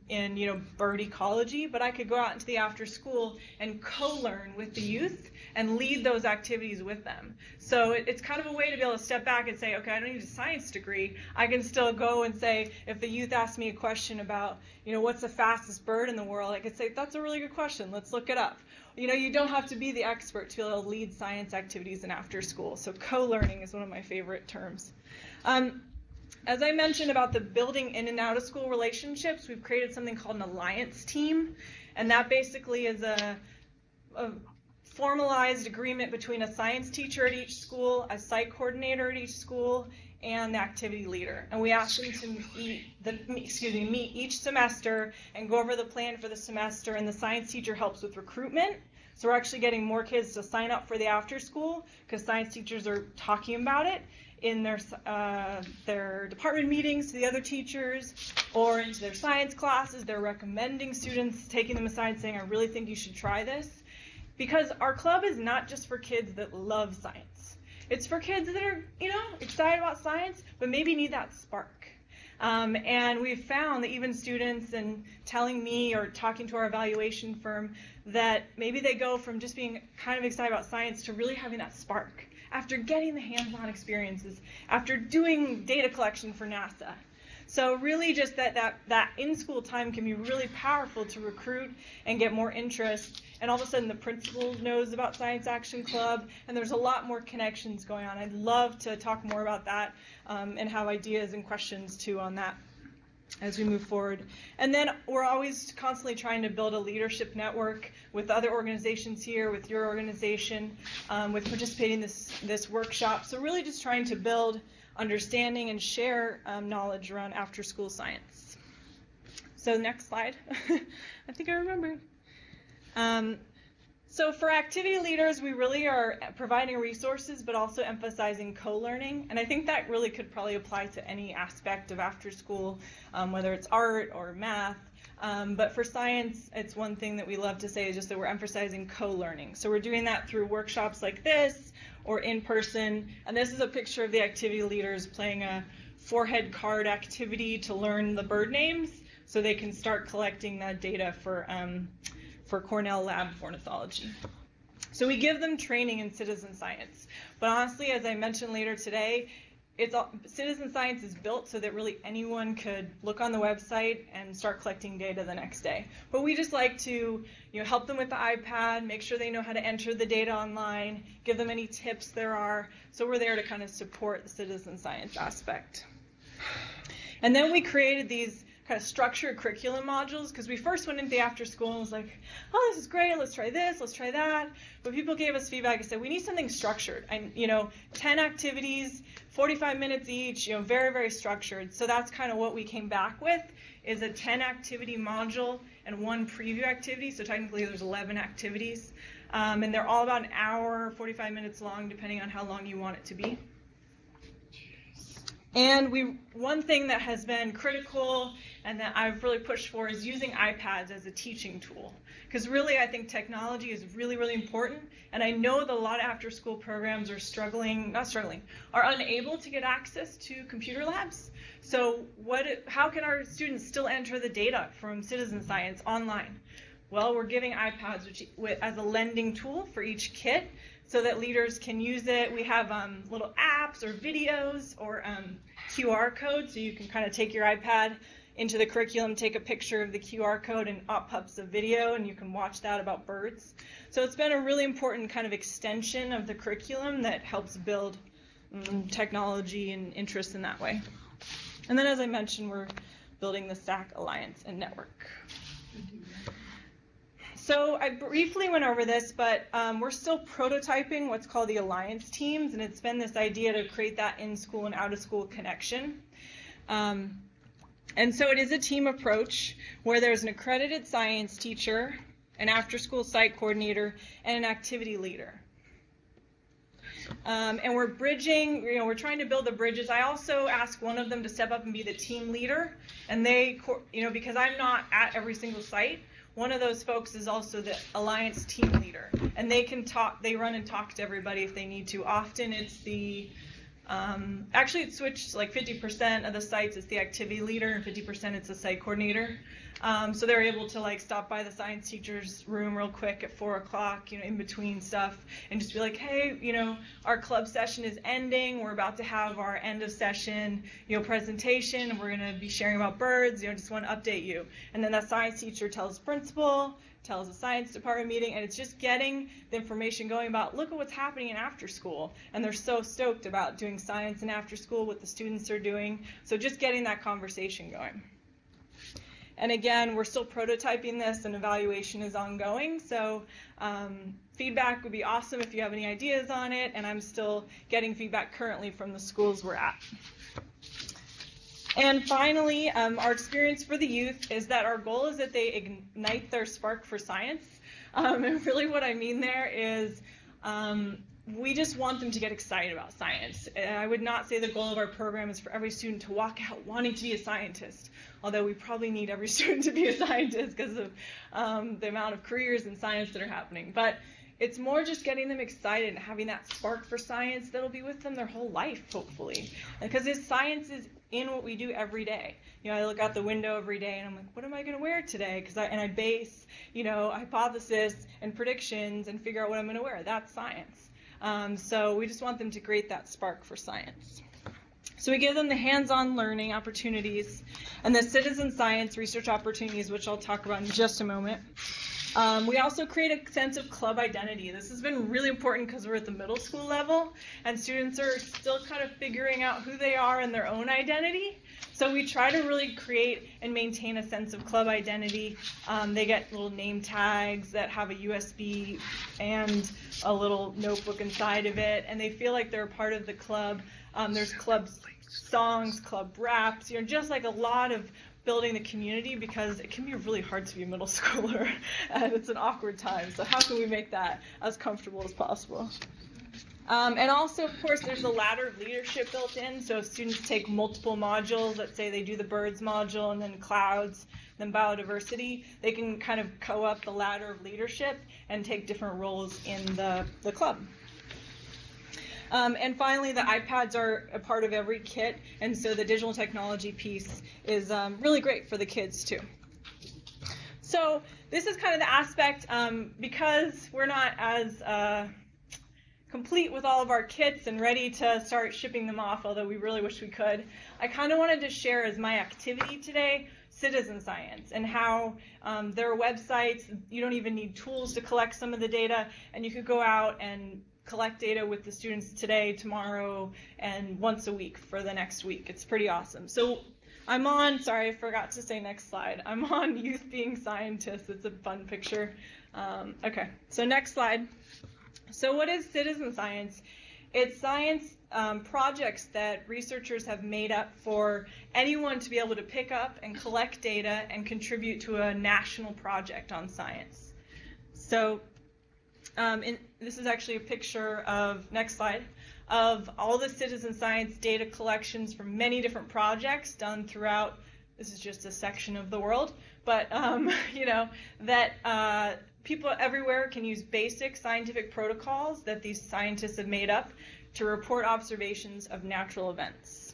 bird ecology, but I could go out into the after school and co-learn with the youth and lead those activities with them. So it's kind of a way to be able to step back and say, okay, I don't need a science degree. I can still go and say, if the youth asks me a question about, what's the fastest bird in the world, I could say, that's a really good question. Let's look it up. You don't have to be the expert to be able to lead science activities in after school. So co-learning is one of my favorite terms. As I mentioned about the building in and out of school relationships, we've created something called an alliance team, and that basically is a formalized agreement between a science teacher at each school, a site coordinator at each school, and the activity leader. And we ask them to meet each semester and go over the plan for the semester, and the science teacher helps with recruitment. So we're actually getting more kids to sign up for the after school because science teachers are talking about it in their department meetings to the other teachers or into their science classes. They're recommending students taking them aside saying, I really think you should try this. Because our club is not just for kids that love science. It's for kids that are, excited about science, but maybe need that spark. And we've found that even students and telling me or talking to our evaluation firm that maybe they go from just being kind of excited about science to really having that spark after getting the hands-on experiences, after doing data collection for NASA. So really just that in-school time can be really powerful to recruit and get more interest. And all of a sudden the principal knows about Science Action Club, and there's a lot more connections going on. I'd love to talk more about that and have ideas and questions too on that as we move forward. And then we're always constantly trying to build a leadership network with other organizations here, with your organization, with participating in this workshop. So really just trying to build understanding and share knowledge around after-school science. So next slide. I think I remember. So for activity leaders, we really are providing resources, but also emphasizing co-learning. And I think that really could probably apply to any aspect of after school, whether it's art or math. But for science, it's one thing that we love to say is just that we're emphasizing co-learning. So we're doing that through workshops like this or in person. And this is a picture of the activity leaders playing a forehead card activity to learn the bird names so they can start collecting that data for Cornell Lab of Ornithology. So we give them training in citizen science. But honestly, as I mentioned later today, citizen science is built so that really anyone could look on the website and start collecting data the next day. But we just like to help them with the iPad, make sure they know how to enter the data online, give them any tips there are. So we're there to kind of support the citizen science aspect. And then we created these kind of structured curriculum modules, because we first went into the after school and was like, oh, this is great, let's try this, let's try that. But people gave us feedback and said, we need something structured. And 10 activities, 45 minutes each, very, very structured. So that's kind of what we came back with, is a 10 activity module and 1 preview activity. So technically there's 11 activities. And they're all about an hour, 45 minutes long, depending on how long you want it to be. And one thing that has been critical and that I've really pushed for is using iPads as a teaching tool. Because really, I think technology is really, really important. And I know that a lot of after-school programs are are unable to get access to computer labs. So how can our students still enter the data from citizen science online? Well, we're giving iPads as a lending tool for each kit, so that leaders can use it. We have little apps or videos or QR codes, so you can kind of take your iPad into the curriculum, take a picture of the QR code, and up pops a video, and you can watch that about birds. So it's been a really important kind of extension of the curriculum that helps build technology and interest in that way. And then, as I mentioned, we're building the SAC Alliance and Network. So I briefly went over this, but we're still prototyping what's called the Alliance teams, and it's been this idea to create that in-school and out-of-school connection. And so it is a team approach where there's an accredited science teacher, an after-school site coordinator, and an activity leader. And we're bridging, we're trying to build the bridges. I also asked one of them to step up and be the team leader, and they, because I'm not at every single site, one of those folks is also the Alliance team leader, and they can talk. They run and talk to everybody if they need to. Often it's actually it's switched, like 50% of the sites it's the activity leader and 50% it's the site coordinator. So they're able to stop by the science teacher's room real quick at 4 o'clock, in between stuff, and just be like, hey, our club session is ending. We're about to have our end of session, presentation, and we're going to be sharing about birds. Just want to update you. And then that science teacher tells the principal, tells the science department meeting, and it's just getting the information going about, look at what's happening in after school. And they're so stoked about doing science in after school, what the students are doing. So just getting that conversation going. And again, we're still prototyping this, and evaluation is ongoing. So feedback would be awesome if you have any ideas on it, and I'm still getting feedback currently from the schools we're at. And finally, our experience for the youth is that our goal is that they ignite their spark for science. And really what I mean there is we just want them to get excited about science. I would not say the goal of our program is for every student to walk out wanting to be a scientist, although we probably need every student to be a scientist because of the amount of careers in science that are happening. But it's more just getting them excited and having that spark for science that'll be with them their whole life, hopefully. Because science is in what we do every day. I look out the window every day and I'm like, what am I going to wear today? I base, hypothesis and predictions and figure out what I'm going to wear. That's science. So we just want them to create that spark for science. So we give them the hands-on learning opportunities and the citizen science research opportunities, which I'll talk about in just a moment. We also create a sense of club identity. This has been really important because we're at the middle school level and students are still kind of figuring out who they are and their own identity. So we try to really create and maintain a sense of club identity. They get little name tags that have a USB and a little notebook inside of it, and they feel like they're a part of the club. There's club songs, club raps, just like a lot of building the community, because it can be really hard to be a middle schooler and it's an awkward time. So how can we make that as comfortable as possible? And also, of course, there's the ladder of leadership built in. So if students take multiple modules, let's say they do the birds module and then clouds, then biodiversity, they can kind of go up the ladder of leadership and take different roles in the club. And finally, the iPads are a part of every kit, and so the digital technology piece is really great for the kids too. So this is kind of the aspect, because we're not as complete with all of our kits and ready to start shipping them off, although we really wish we could. I kind of wanted to share as my activity today citizen science, and how there are websites, you don't even need tools to collect some of the data, and you could go out and collect data with the students today, tomorrow, and once a week for the next week. It's pretty awesome. So I'm on, sorry, I forgot to say next slide. I'm on Youth Being Scientists. It's a fun picture. Okay, so next slide. So what is citizen science? It's science projects that researchers have made up for anyone to be able to pick up and collect data and contribute to a national project on science. So this is actually a picture of, next slide, of all the citizen science data collections from many different projects done throughout, this is just a section of the world, but you know, that people everywhere can use basic scientific protocols that these scientists have made up to report observations of natural events.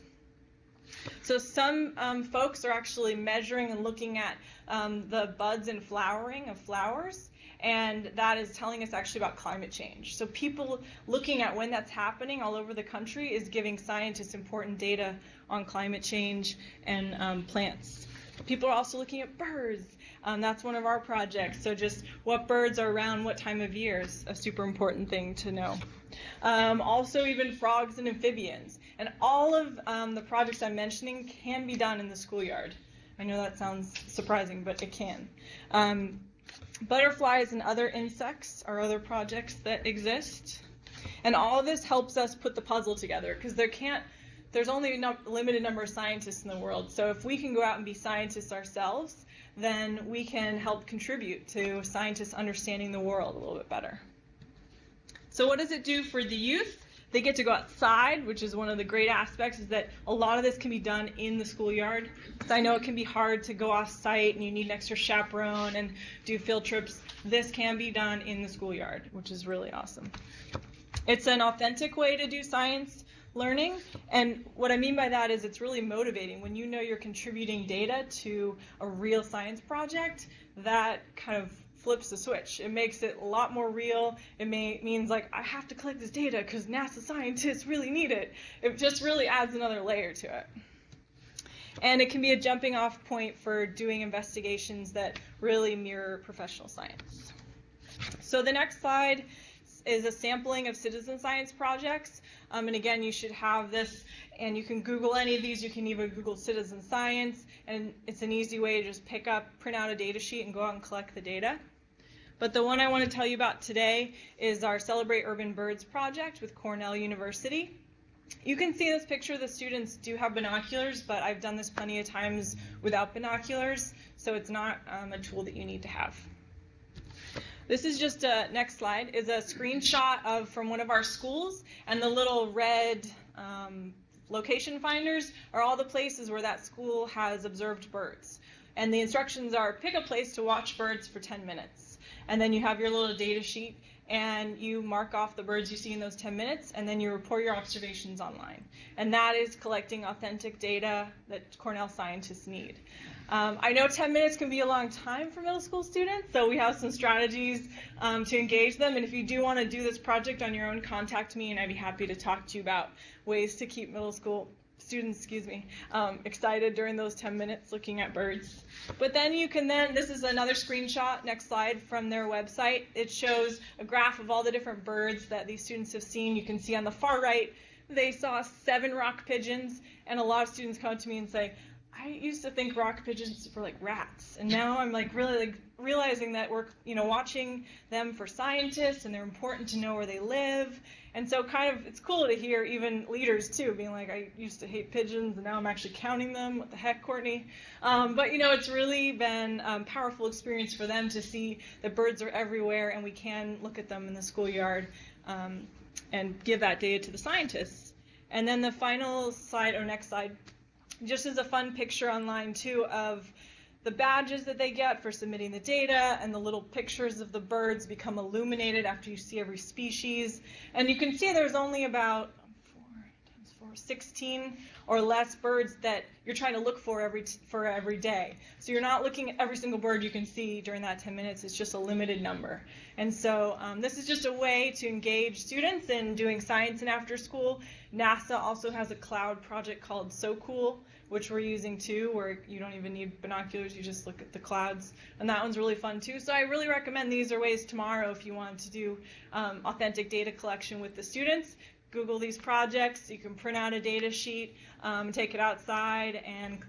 So some folks are actually measuring and looking at the buds and flowering of flowers, and that is telling us actually about climate change. So people looking at when that's happening all over the country is giving scientists important data on climate change and plants. People are also looking at birds. That's one of our projects. So just what birds are around what time of year is a super important thing to know. Also even frogs and amphibians. And all of the projects I'm mentioning can be done in the schoolyard. I know that sounds surprising, but it can. Butterflies and other insects are other projects that exist. And all of this helps us put the puzzle together, because there's only a limited number of scientists in the world. So if we can go out and be scientists ourselves, then we can help contribute to scientists understanding the world a little bit better. So what does it do for the youth? They get to go outside, which is one of the great aspects, is that a lot of this can be done in the schoolyard. So I know it can be hard to go off site and you need an extra chaperone and do field trips. This can be done in the schoolyard, which is really awesome. It's an authentic way to do science learning, and what I mean by that is it's really motivating. When you know you're contributing data to a real science project, that kind of flips the switch. It makes it a lot more real. It means like, I have to collect this data because NASA scientists really need it. It just really adds another layer to it. And it can be a jumping off point for doing investigations that really mirror professional science. So the next slide is a sampling of citizen science projects. And again, you should have this, and you can Google any of these. You can even Google citizen science, and it's an easy way to just print out a data sheet and go out and collect the data. But the one I want to tell you about today is our Celebrate Urban Birds project with Cornell University. You can see this picture. The students do have binoculars, but I've done this plenty of times without binoculars, so it's not a tool that you need to have. This is just next slide, is a screenshot from one of our schools, and the little red location finders are all the places where that school has observed birds. And the instructions are pick a place to watch birds for 10 minutes. And then you have your little data sheet, and you mark off the birds you see in those 10 minutes, and then you report your observations online. And that is collecting authentic data that Cornell scientists need. I know 10 minutes can be a long time for middle school students, so we have some strategies to engage them. And if you do want to do this project on your own, contact me, and I'd be happy to talk to you about ways to keep middle school students, excited during those 10 minutes looking at birds. But then you can this is another screenshot, next slide, from their website. It shows a graph of all the different birds that these students have seen. You can see on the far right, they saw 7 rock pigeons, and a lot of students come to me and say, I I used to think rock pigeons were like rats, and now I'm like really like realizing that we're watching them for scientists, and they're important to know where they live. And so kind of it's cool to hear even leaders too being like, I used to hate pigeons and now I'm actually counting them. What the heck, Courtney? But it's really been a powerful experience for them to see that birds are everywhere and we can look at them in the schoolyard and give that data to the scientists. And then the final slide, or next slide, just as a fun picture online too of the badges that they get for submitting the data, and the little pictures of the birds become illuminated after you see every species. And you can see there's only about 16 or less birds that you're trying to look for every day. So you're not looking at every single bird you can see during that 10 minutes. It's just a limited number. And so this is just a way to engage students in doing science and after school. NASA also has a cloud project called So Cool, which we're using too, where you don't even need binoculars, you just look at the clouds. And that one's really fun too. So I really recommend these are ways tomorrow if you want to do authentic data collection with the students. Google these projects. You can print out a data sheet, take it outside, and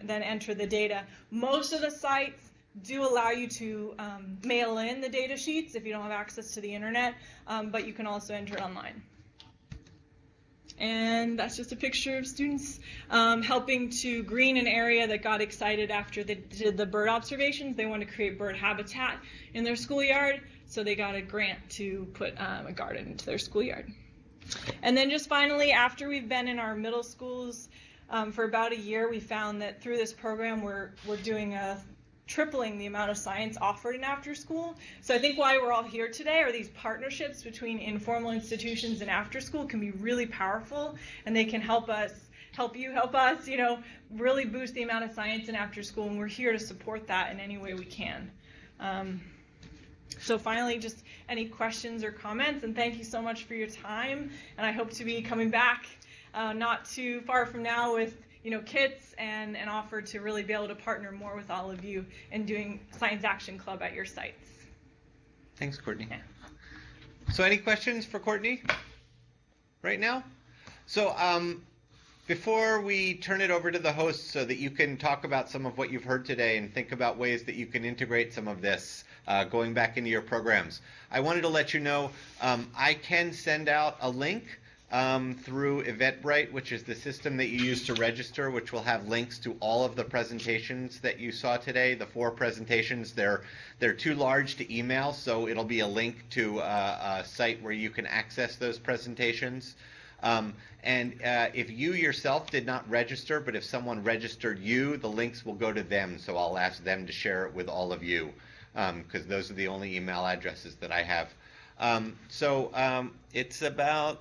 then enter the data. Most of the sites do allow you to mail in the data sheets if you don't have access to the internet, but you can also enter it online. And that's just a picture of students helping to green an area that got excited after they did the bird observations. They wanted to create bird habitat in their schoolyard, so they got a grant to put a garden into their schoolyard. And then just finally, after we've been in our middle schools for about a year, we found that through this program we're doing tripling the amount of science offered in after school. So I think why we're all here today are these partnerships between informal institutions and after school can be really powerful, and they can help us, really boost the amount of science in after school, and we're here to support that in any way we can. So finally, just any questions or comments, and thank you so much for your time, and I hope to be coming back not too far from now with kits and an offer to really be able to partner more with all of you in doing Science Action Club at your sites. Thanks, Courtney. Yeah. So any questions for Courtney right now? So before we turn it over to the host so that you can talk about some of what you've heard today and think about ways that you can integrate some of this going back into your programs, I wanted to let you know I can send out a link through Eventbrite, which is the system that you use to register, which will have links to all of the presentations that you saw today, the 4 presentations. They're too large to email, so it'll be a link to a site where you can access those presentations. If you yourself did not register, but if someone registered you, the links will go to them, so I'll ask them to share it with all of you, because those are the only email addresses that I have.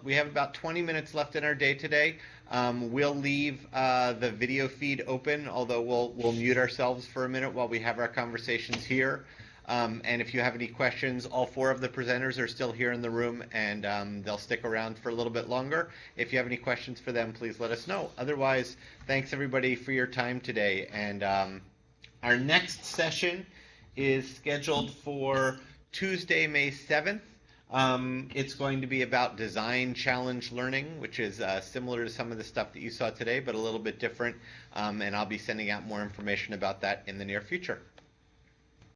We have about 20 minutes left in our day today. We'll leave the video feed open, although we'll mute ourselves for a minute while we have our conversations here. And if you have any questions, all 4 of the presenters are still here in the room, and they'll stick around for a little bit longer. If you have any questions for them, please let us know. Otherwise, thanks everybody for your time today. And our next session is scheduled for Tuesday, May 7th. It's going to be about design challenge learning, which is similar to some of the stuff that you saw today, but a little bit different. And I'll be sending out more information about that in the near future.